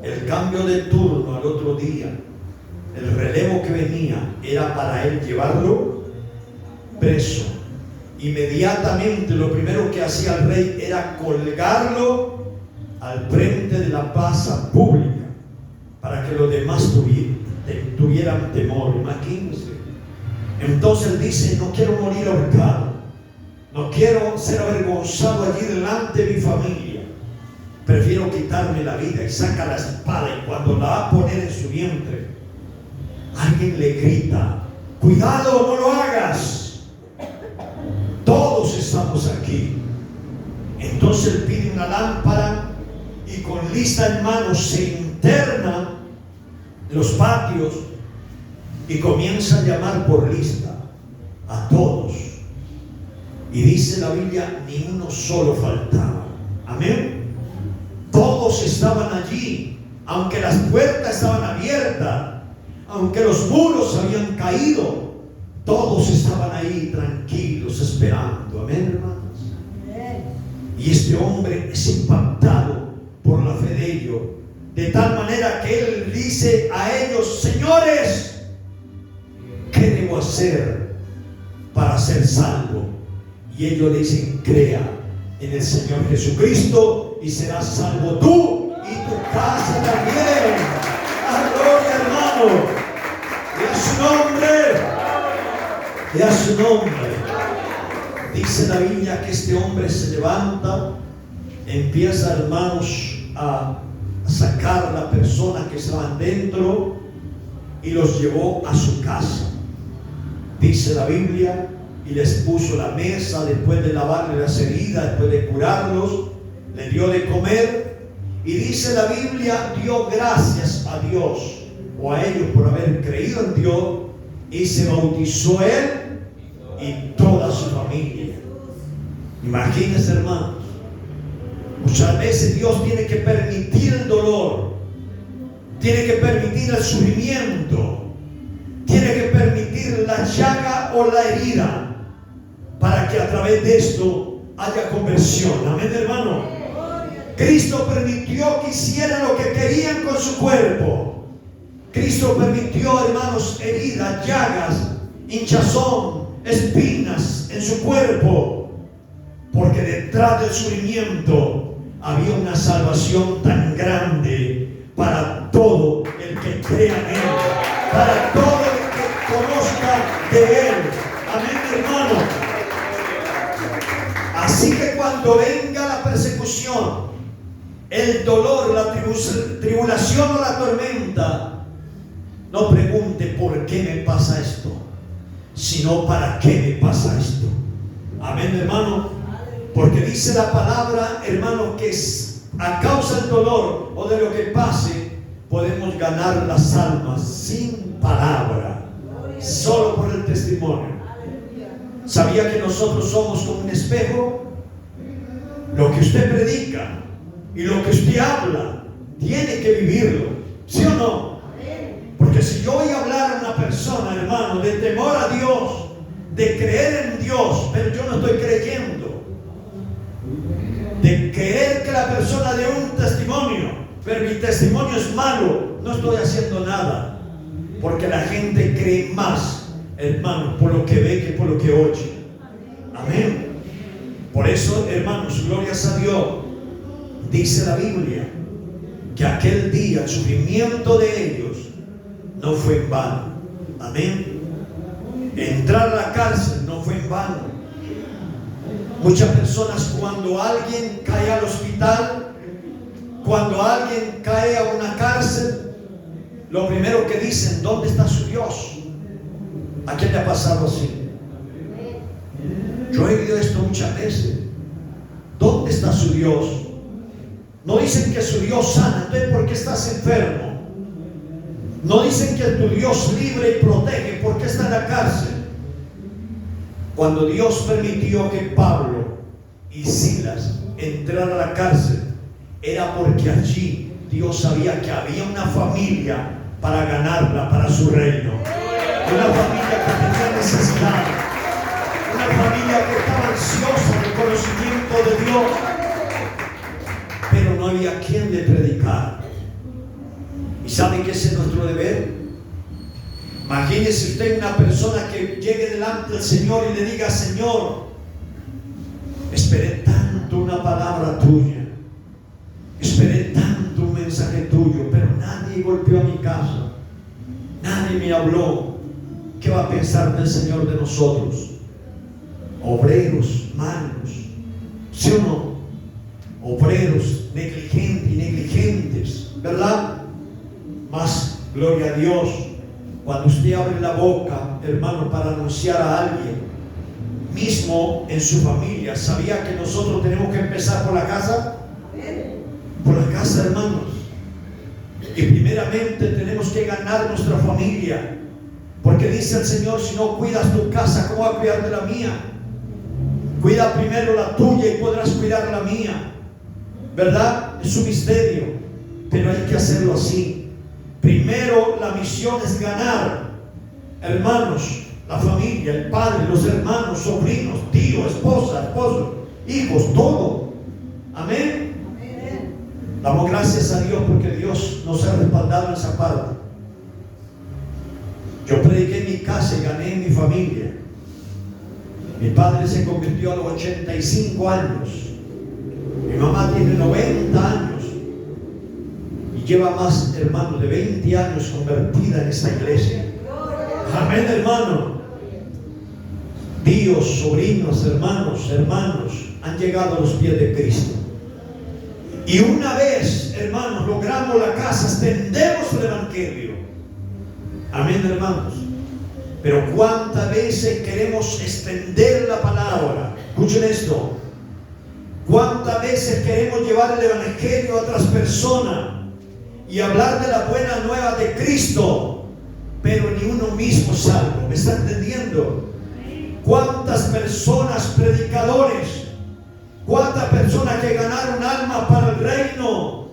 El cambio de turno al otro día, el relevo que venía, era para él llevarlo preso. Inmediatamente lo primero que hacía el rey era colgarlo al frente de la plaza pública, para que los demás tuvieran temor. Imagínense. Entonces él dice: no quiero morir ahorcado, no quiero ser avergonzado allí delante de mi familia, prefiero quitarme la vida. Y saca la espada, y cuando la va a poner en su vientre, alguien le grita: cuidado, no lo hagas, todos estamos aquí. Entonces él pide una lámpara, y con lista en mano se interna en los patios y comienza a llamar por lista a todos. Y dice la Biblia: ni uno solo faltaba. Amén. Todos estaban allí, aunque las puertas estaban abiertas, aunque los muros habían caído, todos estaban ahí tranquilos, esperando. Amén, hermanos. Y este hombre es impactado por la fe de ellos, de tal manera que él dice a ellos: señores, ¿qué debo hacer para ser salvo? Y ellos le dicen: crea en el Señor Jesucristo y serás salvo tú y tu casa también. ¡A gloria, hermano! Y a su nombre, y a su nombre. Dice la Biblia que este hombre se levanta, empieza, hermanos, a sacar a la persona que estaban dentro y los llevó a su casa. Dice la Biblia: y les puso la mesa, después de lavarle las heridas, después de curarlos, le dio de comer. Y dice la Biblia: dio gracias a Dios o a ellos por haber creído en Dios, y se bautizó él y toda su familia. Imagínense, hermanos, muchas veces Dios tiene que permitir el dolor, tiene que permitir el sufrimiento, tiene que permitir la llaga o la herida, para que a través de esto haya conversión. Amén, hermano. Cristo permitió que hicieran lo que querían con su cuerpo. Cristo permitió, hermanos, heridas, llagas, hinchazón, espinas en su cuerpo, porque detrás del sufrimiento había una salvación tan grande para todo el que crea en Él, para todo el que conozca de Él. Amén, hermano. Así que cuando venga la persecución, el dolor, la tribulación o la tormenta, no pregunte por qué me pasa esto, sino para qué me pasa esto. Amén, hermano. Porque dice la palabra, hermano, que a causa del dolor o de lo que pase, podemos ganar las almas sin palabra, solo por el testimonio. ¿Sabía que nosotros somos como un espejo? Lo que usted predica y lo que usted habla, tiene que vivirlo, ¿sí o no? Porque si yo voy a hablar a una persona, hermano, de temor a Dios, de creer en Dios, pero yo no estoy creyendo, de querer que la persona dé un testimonio, pero mi testimonio es malo, no estoy haciendo nada, porque la gente cree más, hermano, por lo que ve que por lo que oye. Amén. Por eso, hermanos, glorias a Dios, dice la Biblia que aquel día el sufrimiento de ellos no fue en vano. Amén. Entrar a la cárcel no fue en vano. Muchas personas, cuando alguien cae al hospital, cuando alguien cae a una cárcel, lo primero que dicen: ¿dónde está su Dios? ¿A quién le ha pasado así? Yo he oído esto muchas veces. ¿Dónde está su Dios? No dicen que su Dios sana. Entonces, ¿por qué estás enfermo? No dicen que tu Dios libre y protege. ¿Por qué está en la cárcel? Cuando Dios permitió que Pablo y Silas entraran a la cárcel, era porque allí Dios sabía que había una familia para ganarla para su reino. Una familia que tenía necesidad, una familia que estaba ansiosa del conocimiento de Dios, pero no había quien le predicara. ¿Y sabe qué es nuestro deber? Imagínese usted una persona que llegue delante del Señor y le diga: Señor, esperé tanto una palabra tuya, esperé tanto un mensaje tuyo, pero nadie golpeó a mi casa, nadie me habló. ¿Qué va a pensar del Señor de nosotros? Obreros malos, ¿sí o no? Obreros negligentes, ¿verdad? Mas, gloria a Dios, cuando usted abre la boca, hermano, para anunciar a alguien, mismo en su familia, ¿sabía que nosotros tenemos que empezar por la casa? Por la casa, hermanos. Y primeramente tenemos que ganar nuestra familia, porque dice el Señor: si no cuidas tu casa, ¿cómo va a cuidar de la mía? Cuida primero la tuya y podrás cuidar la mía, ¿verdad? Es un misterio, pero hay que hacerlo así. Primero la misión es ganar, hermanos, la familia, el padre, los hermanos, sobrinos, tío, esposa, esposo, hijos, todo. Amén. Damos gracias a Dios porque Dios nos ha respaldado en esa parte. Yo prediqué en mi casa y gané en mi familia. Mi padre se convirtió a los 85 años. Mi mamá tiene 90 años. Y lleva más, hermano, de 20 años convertida en esta iglesia. Amén, hermano. Tíos, sobrinos, hermanos, han llegado a los pies de Cristo. Y una vez, hermanos, logramos la casa, extendemos el evangelio. Amén, hermanos. Pero cuántas veces queremos extender la palabra. Escuchen esto. Cuántas veces queremos llevar el evangelio a otras personas y hablar de la buena nueva de Cristo, pero ni uno mismo salvo. ¿Me está entendiendo? Cuántas personas, predicadores, cuántas personas que ganaron alma para el reino,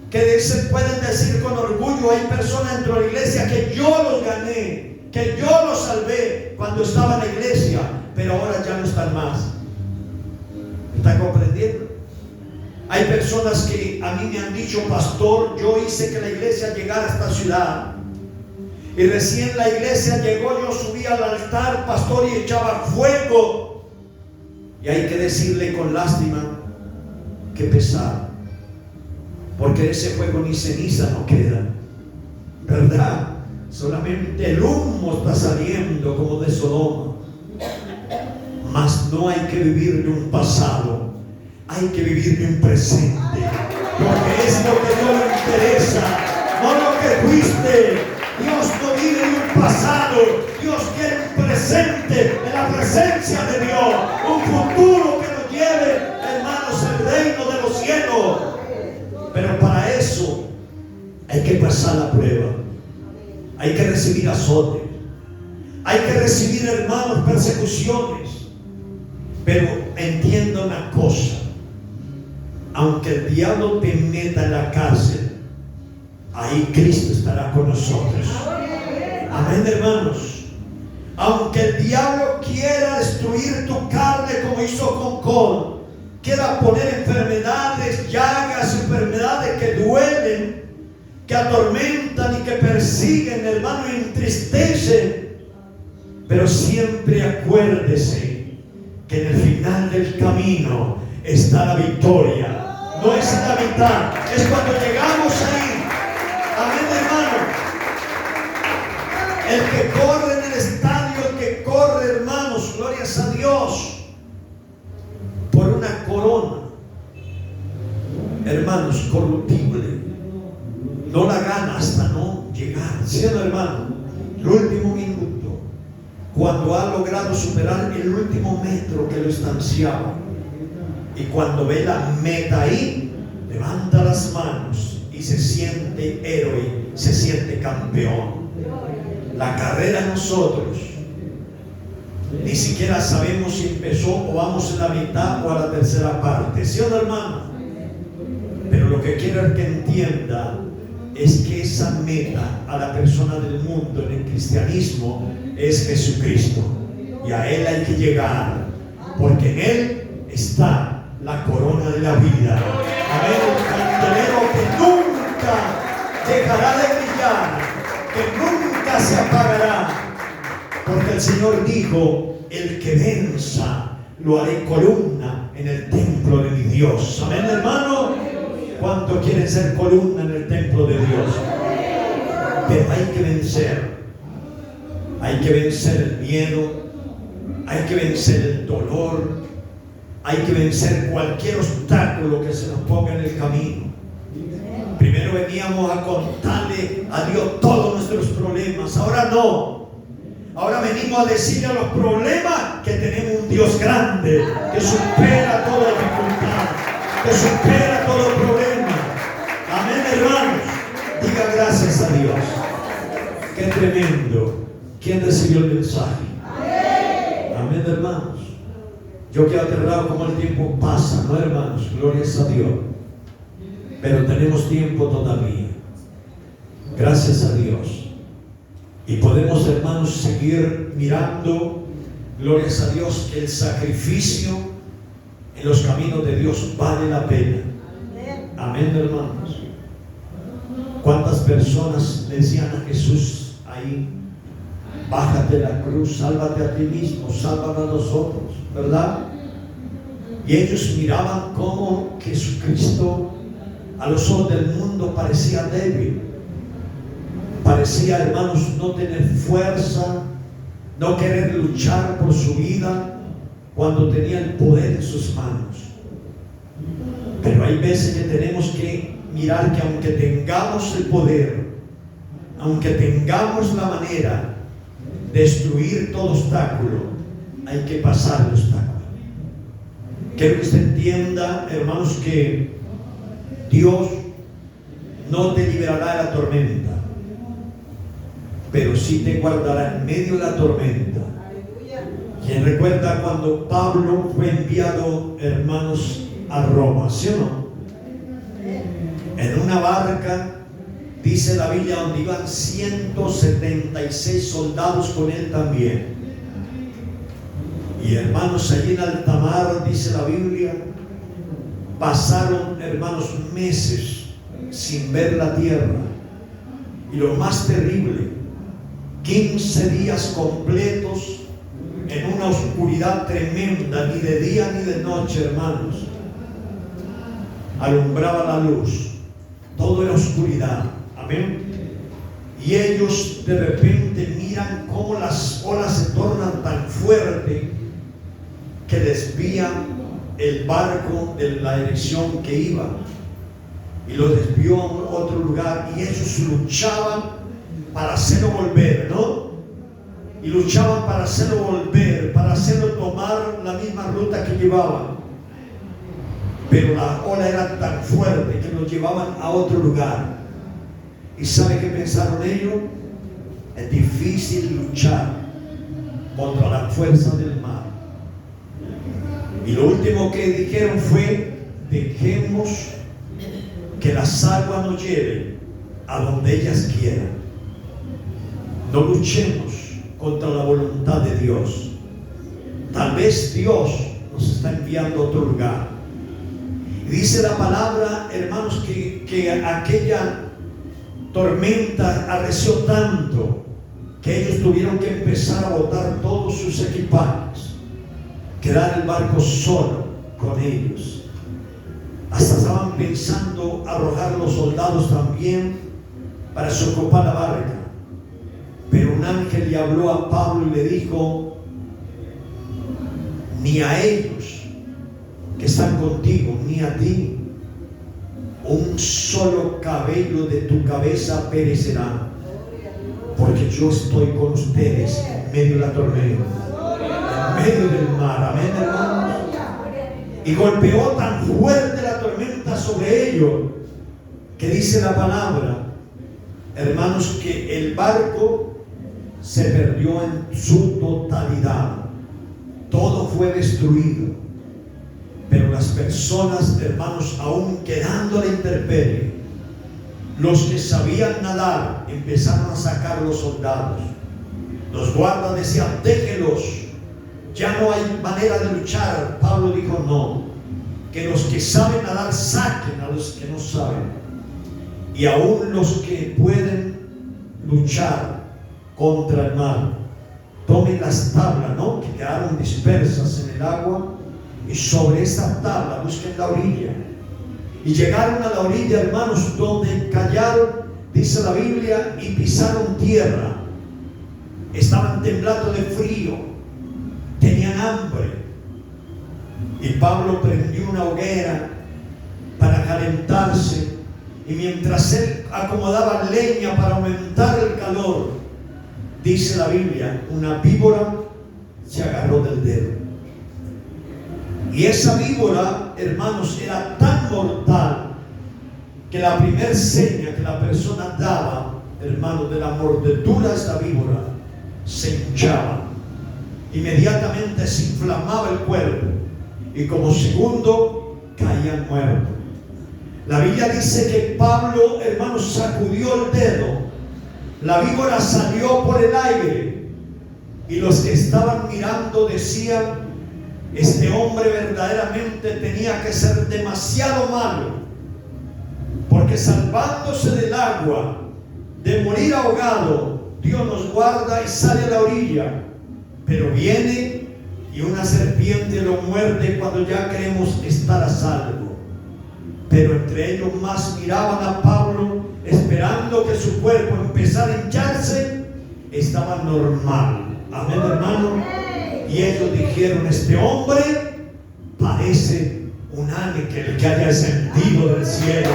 que pueden decir con orgullo: hay personas dentro de la iglesia que yo los gané, que yo los salvé cuando estaba en la iglesia, pero ahora ya no están más. ¿Está comprendiendo? Hay personas que a mí me han dicho: pastor, yo hice que la iglesia llegara a esta ciudad, y recién la iglesia llegó, yo subí al altar, pastor, y echaba fuego. Y hay que decirle con lástima: qué pesar, porque ese fuego ni ceniza no queda, ¿verdad? Solamente el humo está saliendo como de Sodoma. Mas no hay que vivir de un pasado, hay que vivir de un presente, porque es lo que Dios le interesa, no lo que fuiste. Dios no vive de un pasado, Dios quiere un presente, en la presencia de Dios, un futuro que nos lleve, hermanos, al reino de los cielos. Pero para eso hay que pasar la prueba, hay que recibir azotes, hay que recibir, hermanos, persecuciones. Pero entienda una cosa: aunque el diablo te meta en la cárcel, ahí Cristo estará con nosotros. Amén, hermanos. Aunque el diablo quiera destruir tu carne como hizo con Col, quiera poner enfermedades, llagas, enfermedades que duelen, que atormentan y que persiguen, hermano, y entristecen, pero siempre acuérdese que en el final del camino está la victoria. No es en la mitad, es cuando llegamos ahí. Amén, hermano. El que corre en el estadio, el que corre, hermanos, glorias a Dios, por una corona, hermanos, corruptible, no la gana hasta no llegar, ¿sí, hermano? El último minuto, cuando ha logrado superar el último metro que lo estanciaba, y cuando ve la meta ahí, levanta las manos y se siente héroe, se siente campeón. La carrera nosotros ni siquiera sabemos si empezó o vamos en la mitad o a la tercera parte, ¿sí o no, hermano? Pero lo que quiero que entienda es que esa meta a la persona del mundo en el cristianismo es Jesucristo, y a Él hay que llegar, porque en Él está la corona de la vida. Amén. El candelero que nunca dejará de brillar, que nunca se apagará, porque el Señor dijo: el que venza lo haré columna en el templo de mi Dios. Amén, hermano. ¿Cuánto quieren ser columna en el templo de Dios? Pero hay que vencer. Hay que vencer el miedo, hay que vencer el dolor, hay que vencer cualquier obstáculo que se nos ponga en el camino. Primero veníamos a contarle a Dios todos nuestros problemas, ahora no. Ahora venimos a decirle a los problemas que tenemos un Dios grande, que supera toda dificultad, que supera todo problema. Amén, hermanos. Diga gracias a Dios. Qué tremendo. ¿Quién recibió el mensaje? Amén, hermanos. Yo quedo aterrado como el tiempo pasa, ¿no, hermanos? Glorias a Dios. Pero tenemos tiempo todavía. Gracias a Dios. Y podemos, hermanos, seguir mirando, glorias a Dios, que el sacrificio en los caminos de Dios vale la pena. Amén, hermanos. ¿Cuántas personas le decían a Jesús ahí: bájate la cruz, sálvate a ti mismo, sálvanos a nosotros, ¿verdad? Y ellos miraban cómo Jesucristo a los ojos del mundo parecía débil, parecía, hermanos, no tener fuerza, no querer luchar por su vida cuando tenía el poder en sus manos. Pero hay veces que tenemos que mirar que aunque tengamos el poder, aunque tengamos la manera de destruir todo obstáculo, hay que pasar el obstáculo. Quiero que usted entienda, hermanos, que Dios no te librará de la tormenta, pero sí te guardará en medio de la tormenta. ¿Quién recuerda cuando Pablo fue enviado, hermanos, a Roma? ¿Sí o no? En una barca, dice la Biblia, donde iban 176 soldados con él también. Y hermanos, allí en alta mar, dice la Biblia, pasaron, hermanos, meses sin ver la tierra. Y lo más terrible, 15 días completos en una oscuridad tremenda, ni de día ni de noche, hermanos. Alumbraba la luz, todo era oscuridad. Amén. Y ellos de repente miran cómo las olas se tornan tan fuertes que desvían el barco de la dirección que iba y lo desvió a otro lugar, y ellos luchaban para hacerlo volver, ¿no? Y luchaban para hacerlo volver, para hacerlo tomar la misma ruta que llevaban, pero la ola era tan fuerte que los llevaban a otro lugar. ¿Y sabe qué pensaron ellos? Es difícil luchar contra la fuerza del mar. Y lo último que dijeron fue: dejemos que las aguas nos lleven a donde ellas quieran. No luchemos contra la voluntad de Dios. Tal vez Dios nos está enviando a otro lugar. Y dice la palabra, hermanos, que aquella tormenta arreció tanto que ellos tuvieron que empezar a botar todos sus equipajes, quedar el barco solo con ellos. Hasta estaban pensando arrojar los soldados también para desocupar la barca. Pero un ángel le habló a Pablo y le dijo: ni a ellos que están contigo, ni a ti, un solo cabello de tu cabeza perecerá, porque yo estoy con ustedes en medio de la tormenta, en medio del mar. Amén, hermanos. Y golpeó tan fuerte la tormenta sobre ellos que dice la palabra, hermanos, que el barco se perdió en su totalidad. Todo fue destruido. Pero las personas, hermanos, aún quedando a la intemperie, los que sabían nadar empezaron a sacar los soldados. Los guardas decían: déjelos, ya no hay manera de luchar. Pablo dijo: no, que los que saben nadar saquen a los que no saben. Y aún los que pueden luchar contra el mar, tomen las tablas, ¿no?, que quedaron dispersas en el agua, y sobre esa tabla busquen la orilla. Y llegaron a la orilla, hermanos, donde callaron, dice la Biblia, y pisaron tierra. Estaban temblando de frío, tenían hambre. Y Pablo prendió una hoguera para calentarse, y mientras él acomodaba leña para aumentar el calor, dice la Biblia, una víbora se agarró del dedo. Y esa víbora, hermanos, era tan mortal que la primera seña que la persona daba, hermanos, de la mordedura de esta víbora, se hinchaba. Inmediatamente se inflamaba el cuerpo y como segundo caían muertos. La Biblia dice que Pablo, hermanos, sacudió el dedo. La víbora salió por el aire y los que estaban mirando decían: este hombre verdaderamente tenía que ser demasiado malo, porque salvándose del agua, de morir ahogado, Dios nos guarda y sale a la orilla, pero viene y una serpiente lo muerde cuando ya queremos estar a salvo. Pero entre ellos más miraban a Pablo, esperando que su cuerpo empezara a hincharse. Estaba normal. Amén, hermano. Y ellos dijeron: este hombre parece un ángel que haya descendido del cielo,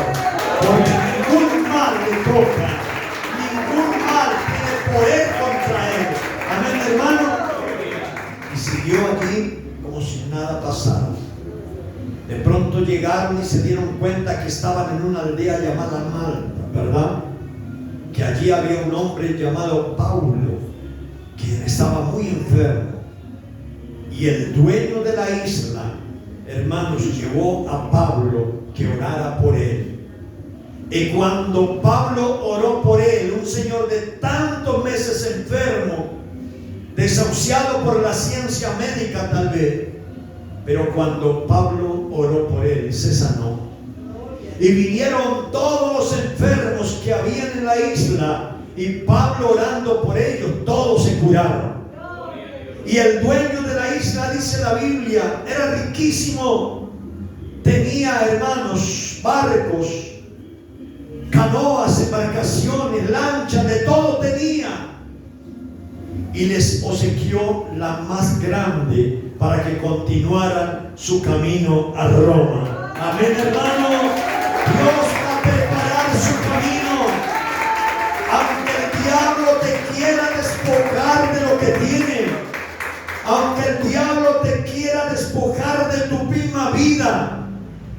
porque ningún mal le toca, ningún mal tiene poder contra él. Amén, hermano. Y siguió allí como si nada pasara. De pronto llegaron y se dieron cuenta que estaban en una aldea llamada Malta, ¿verdad? Que allí había un hombre llamado Paulo, quien estaba muy enfermo. Y el dueño de la isla, hermanos, llevó a Pablo que orara por él. Y cuando Pablo oró por él, un señor de tantos meses enfermo, desahuciado por la ciencia médica tal vez, pero cuando Pablo oró por él, se sanó. Y vinieron todos los enfermos que habían en la isla, y Pablo orando por ellos, todos se curaron. Y el dueño de la isla, dice la Biblia, era riquísimo. Tenía, hermanos, barcos, canoas, embarcaciones, lanchas, de todo tenía. Y les obsequió la más grande para que continuaran su camino a Roma. Amén, hermano. Dios va a preparar su camino. Aunque el diablo te quiera despojar de lo que tiene, aunque el diablo te quiera despojar de tu misma vida,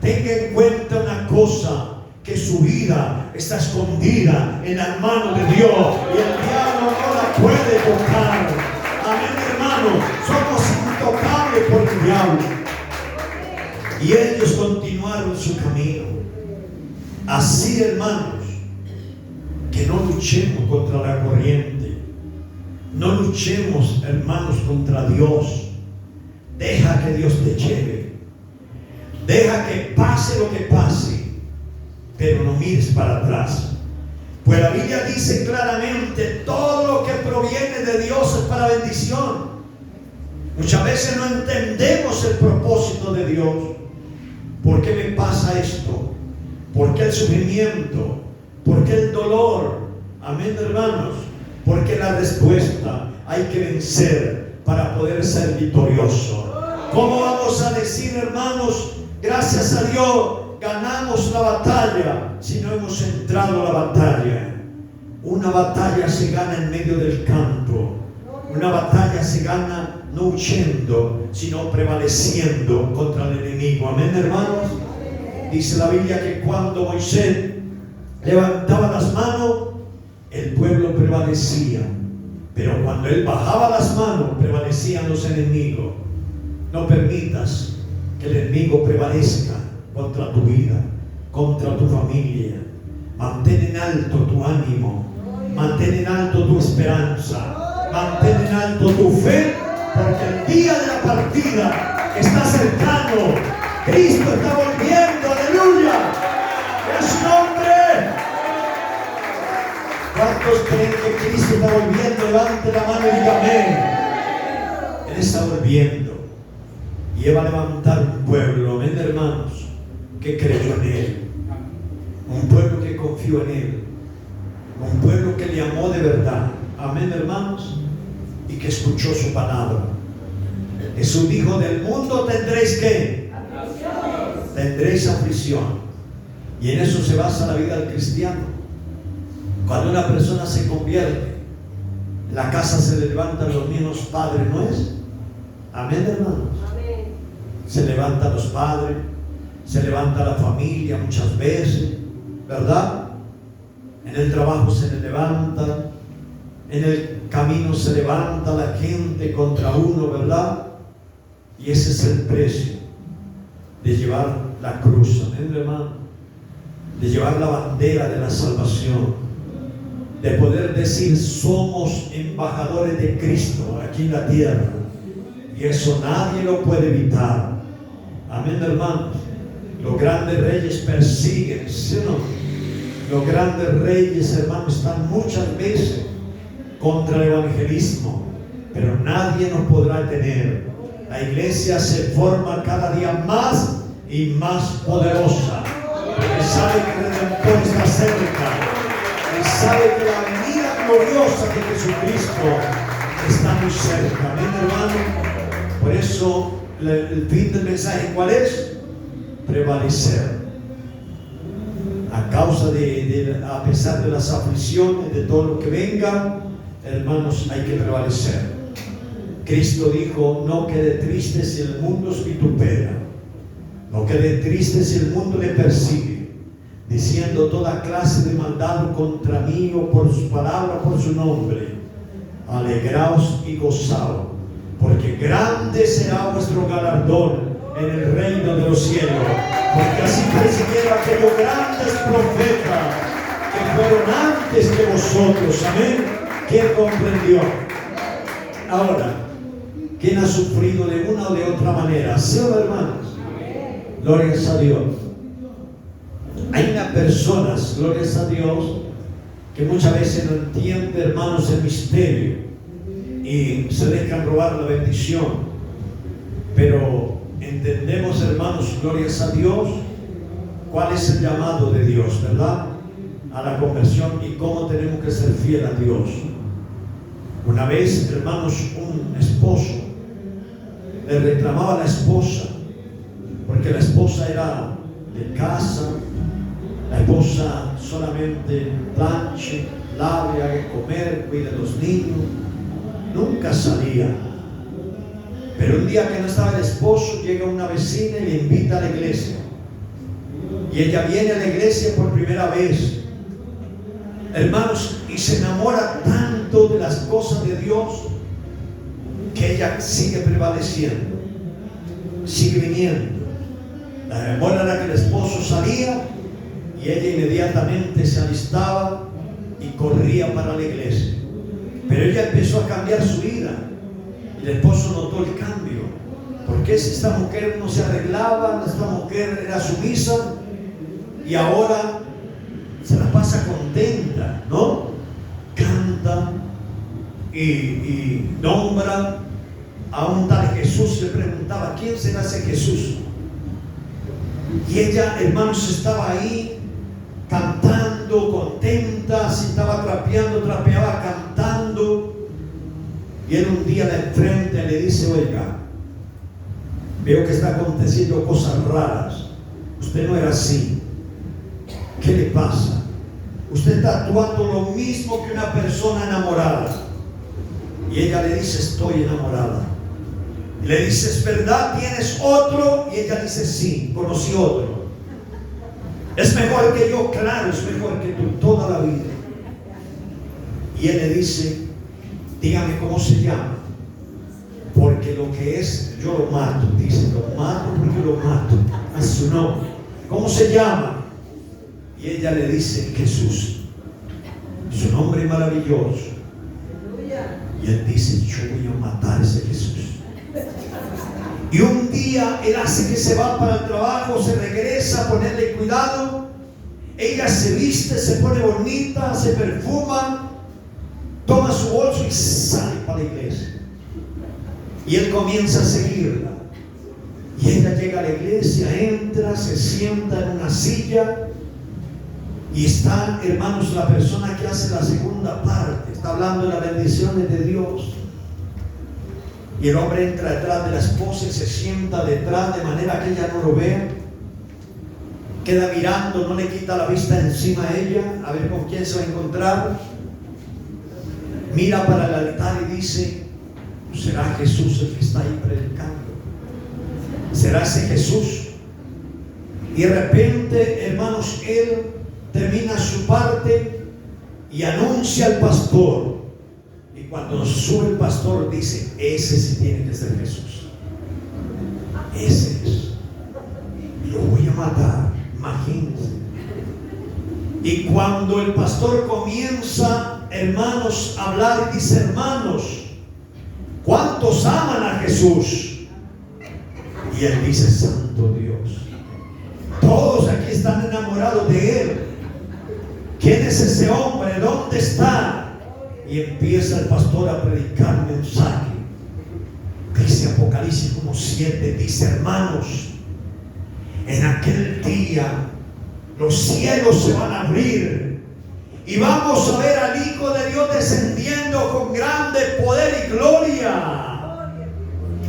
tenga en cuenta una cosa: que su vida está escondida en las manos de Dios y el diablo no la puede tocar. Amén, hermano. Somos intocables por el diablo. Y ellos continuaron su camino. Así, hermanos, que no luchemos contra la corriente. No luchemos, hermanos, contra Dios. Deja que Dios te lleve. Deja que pase lo que pase, pero no mires para atrás. Pues la Biblia dice claramente: todo lo que proviene de Dios es para bendición. Muchas veces no entendemos el propósito de Dios. ¿Por qué me pasa esto? ¿Por qué el sufrimiento? ¿Por qué el dolor? Amén, hermanos. porque la respuesta hay que vencer para poder ser victorioso. ¿Cómo vamos a decir, hermanos, gracias a Dios ganamos la batalla si no hemos entrado a la batalla? Una batalla se gana en medio del campo. Una batalla se gana no huyendo, sino prevaleciendo contra el enemigo. Amén, hermanos. Dice la Biblia que cuando Moisés levantaba las manos, el pueblo prevalecía. Pero cuando él bajaba las manos, prevalecían los enemigos. No permitas que el enemigo prevalezca contra tu vida, contra tu familia. Mantén en alto tu ánimo, mantén en alto tu esperanza, mantén en alto tu fe, porque el día de la partida está cercano. Cristo está volviendo, aleluya. En su nombre. ¿Cuántos creen que Cristo está volviendo? Levante la mano y diga amén. Él está volviendo y Él va a levantar un pueblo, amén, hermanos, que creyó en Él, un pueblo que confió en Él, un pueblo que le amó de verdad, amén, hermanos, y que escuchó su palabra. Jesús dijo: del mundo tendréis ¿qué? Tendréis aflicción. Y en eso se basa la vida del cristiano. Cuando una persona se convierte, en la casa se le levantan los mismos padres, ¿no es? Amén, hermanos. Se levantan los padres, se levanta la familia muchas veces, ¿verdad? En el trabajo se le levanta, en el camino se levanta la gente contra uno, ¿verdad? Y ese es el precio de llevar la cruz, amén, hermano, de llevar la bandera de la salvación, de poder decir: somos embajadores de Cristo aquí en la tierra, y eso nadie lo puede evitar. Amén, hermanos. Los grandes reyes persiguen, ¿sí o no? Los grandes reyes, hermanos, están muchas veces contra el evangelismo, pero nadie nos podrá detener. La iglesia se forma cada día más y más poderosa, porque sabe que el Redentor está cerca, y sabe que la venida gloriosa de Jesucristo está muy cerca. Amén, hermano. Por eso el fin del mensaje, ¿cuál es? Prevalecer. A causa a pesar de las aflicciones, de todo lo que venga, hermanos, hay que prevalecer. Cristo dijo: no quede triste si el mundo os vitupera, no quede triste si el mundo le persigue, diciendo toda clase de maldad contra mí o por su palabra, por su nombre. Alegraos y gozaos, porque grande será vuestro galardón en el reino de los cielos, porque así persiguieron aquellos grandes profetas que fueron antes que vosotros. Amén. ¿Quién comprendió? Ahora, ¿quién ha sufrido de una o de otra manera? ¿Sí, hermanos? Glorias a Dios. Hay unas personas, glorias a Dios, que muchas veces no entienden, hermanos, el misterio y se dejan robar la bendición. Pero entendemos, hermanos, glorias a Dios, cuál es el llamado de Dios, ¿verdad? A la conversión y cómo tenemos que ser fiel a Dios. Una vez, hermanos, un esposo le reclamaba a la esposa, porque la esposa era de casa, la esposa solamente planche, lave, haga comer, cuida de los niños, nunca salía. Pero un día que no estaba el esposo, llega una vecina y le invita a la iglesia. Y ella viene a la iglesia por primera vez, hermanos, y se enamora tanto de las cosas de Dios que ella sigue prevaleciendo, sigue viniendo. La memoria era que el esposo salía y ella inmediatamente se alistaba y corría para la iglesia. Pero ella empezó a cambiar su vida y el esposo notó el cambio. Porque esta mujer no se arreglaba, esta mujer era sumisa y ahora se la pasa contenta, ¿no? Canta y nombra a un tal Jesús. Le preguntaba: ¿quién será ese Jesús? Y ella, hermanos, estaba ahí cantando, contenta. Si estaba trapeando, trapeaba cantando. Y él un día la enfrenta y le dice: oiga, veo que está aconteciendo cosas raras. Usted no era así. ¿Qué le pasa? Usted está actuando lo mismo que una persona enamorada. Y ella le dice: estoy enamorada. Y le dice: ¿es verdad? ¿Tienes otro? Y ella dice: sí, conocí otro. ¿Es mejor que yo? Claro, es mejor que tú, toda la vida. Y él le dice: dígame cómo se llama, porque lo que es, yo lo mato. Dice: lo mato porque lo mato. A su nombre. ¿Cómo se llama? Y ella le dice: Jesús. Su nombre es maravilloso. Y él dice: yo voy a matar a ese Jesús. Y un día él hace que se va para el trabajo, se regresa a ponerle cuidado. Ella se viste, se pone bonita, se perfuma, toma su bolso y sale para la iglesia. Y él comienza a seguirla. Y ella llega a la iglesia, entra, se sienta en una silla. Y está, hermanos, la persona que hace la segunda parte. Está hablando de las bendiciones de Dios. Y el hombre entra detrás de la esposa y se sienta detrás de manera que ella no lo vea. Queda mirando, no le quita la vista encima a ella, a ver con quién se va a encontrar. Mira para el altar y dice: ¿será Jesús el que está ahí predicando? ¿Será ese Jesús? Y de repente, hermanos, él termina su parte y anuncia al pastor. Y cuando sube el pastor dice: ese sí tiene que ser Jesús. Ese es. Lo voy a matar. Imagínense. Y cuando el pastor comienza, hermanos, a hablar y dice: hermanos, ¿cuántos aman a Jesús? Y él dice: santo Dios, todos aquí están enamorados de él. ¿Quién es ese hombre? ¿Dónde está? Y empieza el pastor a predicar un mensaje. Dice Apocalipsis como 7, dice: hermanos, en aquel día los cielos se van a abrir y vamos a ver al Hijo de Dios descendiendo con grande poder y gloria.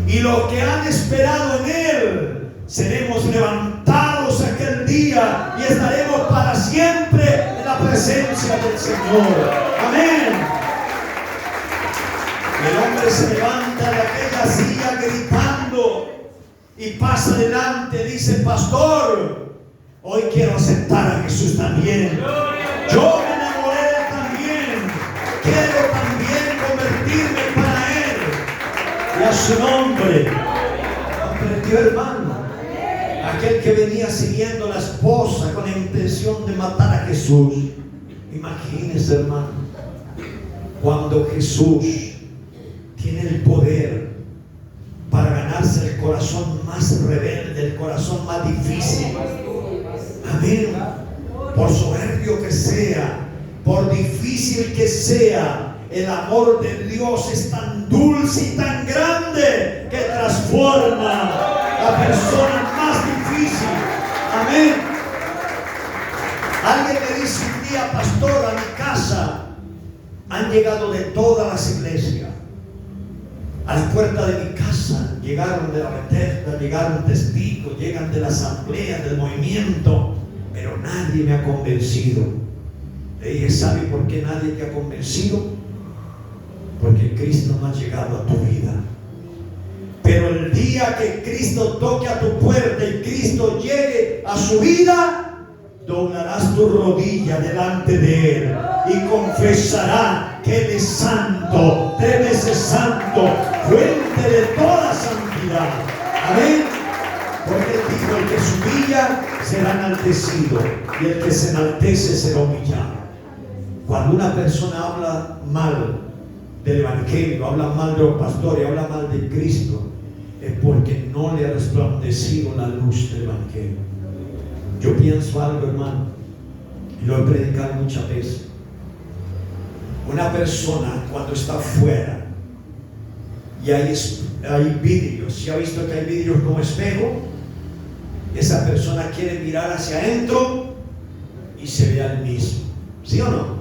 Y los que han esperado en él seremos levantados aquel día y estaremos para siempre en la presencia del Señor. Amén. El hombre se levanta de aquella silla gritando y pasa adelante. Dice: pastor, hoy quiero aceptar a Jesús también. Yo me enamoré de él también. Quiero también convertirme para él. Y a su nombre convirtió, hermano. Aquel que venía siguiendo a la esposa con la intención de matar a Jesús. Imagínese, hermano, cuando Jesús tiene el poder para ganarse el corazón más rebelde, el corazón más difícil. Amén. Por soberbio que sea, por difícil que sea, el amor de Dios es tan dulce y tan grande que transforma a la persona más difícil. Amén. Alguien me dice un día: pastor, a mi casa han llegado de todas las iglesias. A la puerta de mi casa llegaron de la Bethesda, llegaron testigos, llegan de la asamblea, del movimiento, pero nadie me ha convencido. Le dije: ¿sabe por qué nadie te ha convencido? Porque Cristo no ha llegado a tu vida. Pero el día que Cristo toque a tu puerta y Cristo llegue a su vida, doblarás tu rodilla delante de Él y confesará que Él es santo, 3 veces santo, fuente de toda santidad. Amén. Porque Él dijo: el que se humilla será enaltecido y el que se enaltece será humillado. Cuando una persona habla mal del evangelio, habla mal de los pastores, habla mal de Cristo, es porque no le ha resplandecido la luz del evangelio. Yo pienso algo, hermano, y lo he predicado muchas veces. Una persona cuando está afuera y hay vidrios, ¿sí ha visto que hay vidrios como espejo? Esa persona quiere mirar hacia adentro y se ve al mismo, ¿sí o no?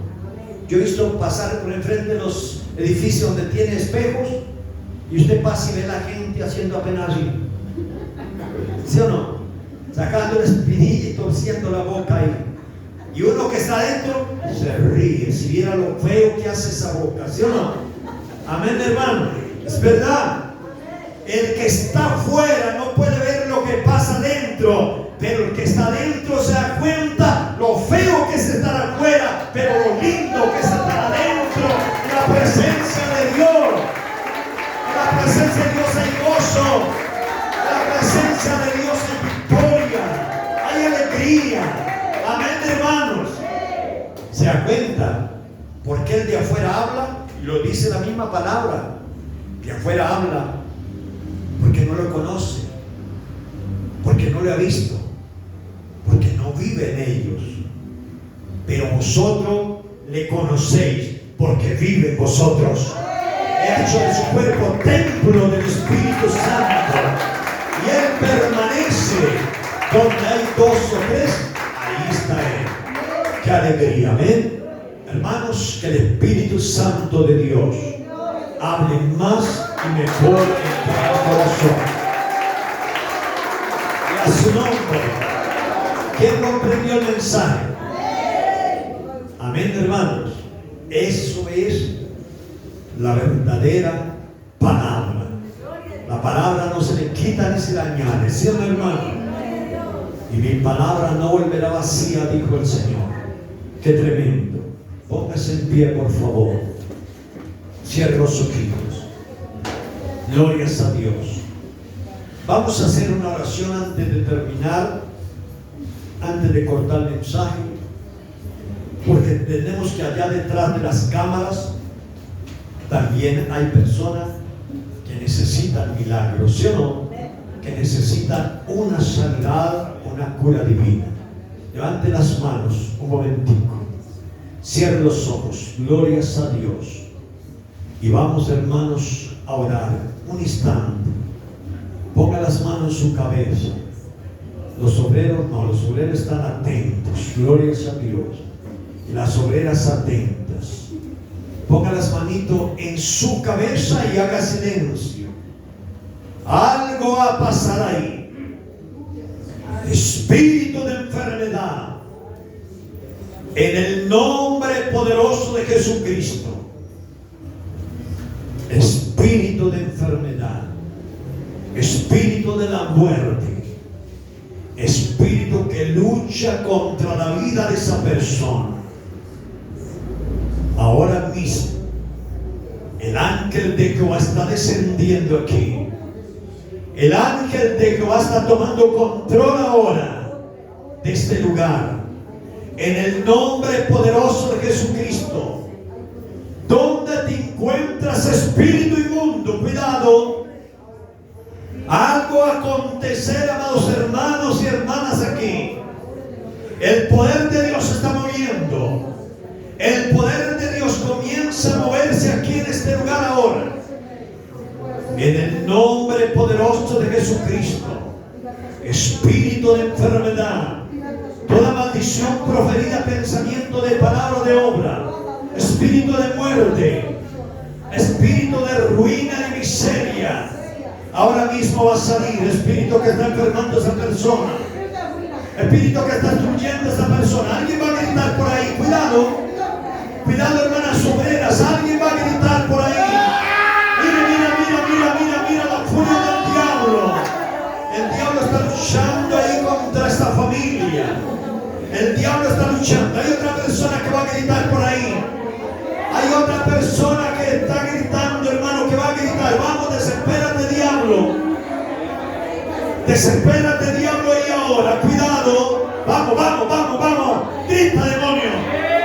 Yo he visto pasar por enfrente de los edificios donde tiene espejos y usted pasa y ve a la gente haciendo apenas así. ¿Sí o no? Sacando la espinilla y torciendo la boca ahí. Y uno que está adentro se ríe si viera lo feo que hace esa boca. ¿Sí o no? Amén, hermano. Es verdad. El que está afuera no puede ver lo que pasa adentro, pero el que está adentro se da cuenta lo feo que es estar afuera, pero lo lindo que es estar adentro. En la presencia de Dios. En la presencia de Dios hay gozo. En la presencia de Dios hay victoria. Hay alegría. Amén, hermanos. ¿Se da cuenta? Porque el de afuera habla y lo dice la misma palabra. De afuera habla porque no lo conoce, porque no lo ha visto, porque no vive en ellos. Pero vosotros le conocéis porque vive en vosotros. He hecho de su cuerpo templo del Espíritu Santo y Él permanece donde hay dos o tres. Ahí está Él. ¡Qué alegría! Amén. Hermanos, que el Espíritu Santo de Dios hable más y mejor en cada corazón. Y a su nombre. ¿Quién comprendió el mensaje? Amén, hermanos. Eso es la verdadera palabra. La palabra no se le quita ni se le añade. ¿Sí, hermano? Y mi palabra no volverá vacía, dijo el Señor. Qué tremendo. Póngase en pie, por favor. Cierre los ojitos. Glorias a Dios. Vamos a hacer una oración antes de terminar, antes de cortar el mensaje, porque entendemos que allá detrás de las cámaras también hay personas que necesitan milagros, ¿sí o no? Que necesitan una sanidad, una cura divina. Levante las manos un momentico. Cierre los ojos. Glorias a Dios. Y vamos, hermanos, a orar un instante. Ponga las manos en su cabeza. Los obreros no, los obreros están atentos. Glorias a Dios. Y las obreras atentas. Ponga las manitos en su cabeza y haga silencio. Algo va a pasar ahí. Espíritu de enfermedad, en el nombre poderoso de Jesucristo. Espíritu de enfermedad, espíritu de la muerte, espíritu que lucha contra la vida de esa persona. Ahora mismo el ángel de Jehová está descendiendo aquí. El ángel de Jehová está tomando control ahora de este lugar. En el nombre poderoso de Jesucristo. ¿Dónde te encuentras, espíritu inmundo? Cuidado. Algo va a acontecer, amados hermanos y hermanas, aquí. El poder de Dios se está moviendo. El poder de Dios comienza a moverse aquí en este lugar ahora. En el nombre poderoso de Jesucristo. Espíritu de enfermedad, toda maldición proferida, pensamiento de palabra, de obra, espíritu de muerte, espíritu de ruina y miseria, ahora mismo va a salir. Espíritu que está enfermando a esa persona, espíritu que está destruyendo a esa persona. Alguien va a gritar por ahí. Cuidado, cuidado, hermanas obreras. Alguien va a gritar por ahí. Mira la furia del diablo. El diablo está luchando ahí contra esta familia. El diablo está luchando. Hay otra persona que va a gritar por ahí. Hay otra persona que está gritando, hermano, que va a gritar. Vamos, desespérate, diablo. Desespérate, diablo, ahí ahora. Cuidado. Vamos. Grita, demonio.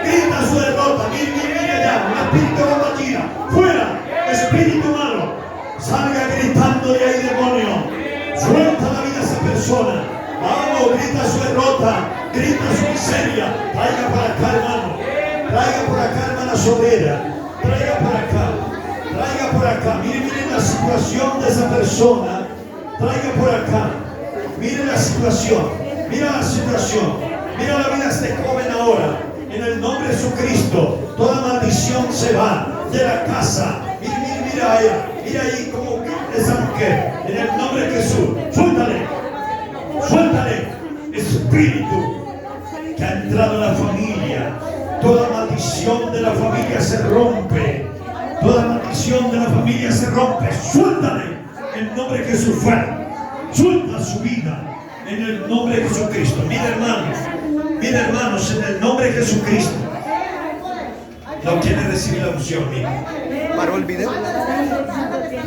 Grita su derrota. Mira ya. Un espíritu de batalla. Fuera. Espíritu malo. Salga gritando de ahí, demonio. Suelta la vida a esa persona. Vamos, grita su derrota. Grita su miseria. Traiga para acá, hermano. Traiga por acá, hermana sobrera. Traiga por acá. Miren la situación de esa persona. Traiga por acá. Miren la situación. Mira la situación. Mira la vida de este joven ahora. En el nombre de Jesucristo, toda maldición se va de la casa. Mira allá, mira ahí como esa mujer. En el nombre de Jesús, suéltale, suéltale. Espíritu que ha entrado en la familia, toda maldición de la familia se rompe. Toda maldición de la familia se rompe. Suéltale en el nombre de Jesús. Fuera. Suelta su vida en el nombre de Jesucristo. Mira hermanos, en el nombre de Jesucristo. No quiere recibir la unción, mira. ¿Paró el video?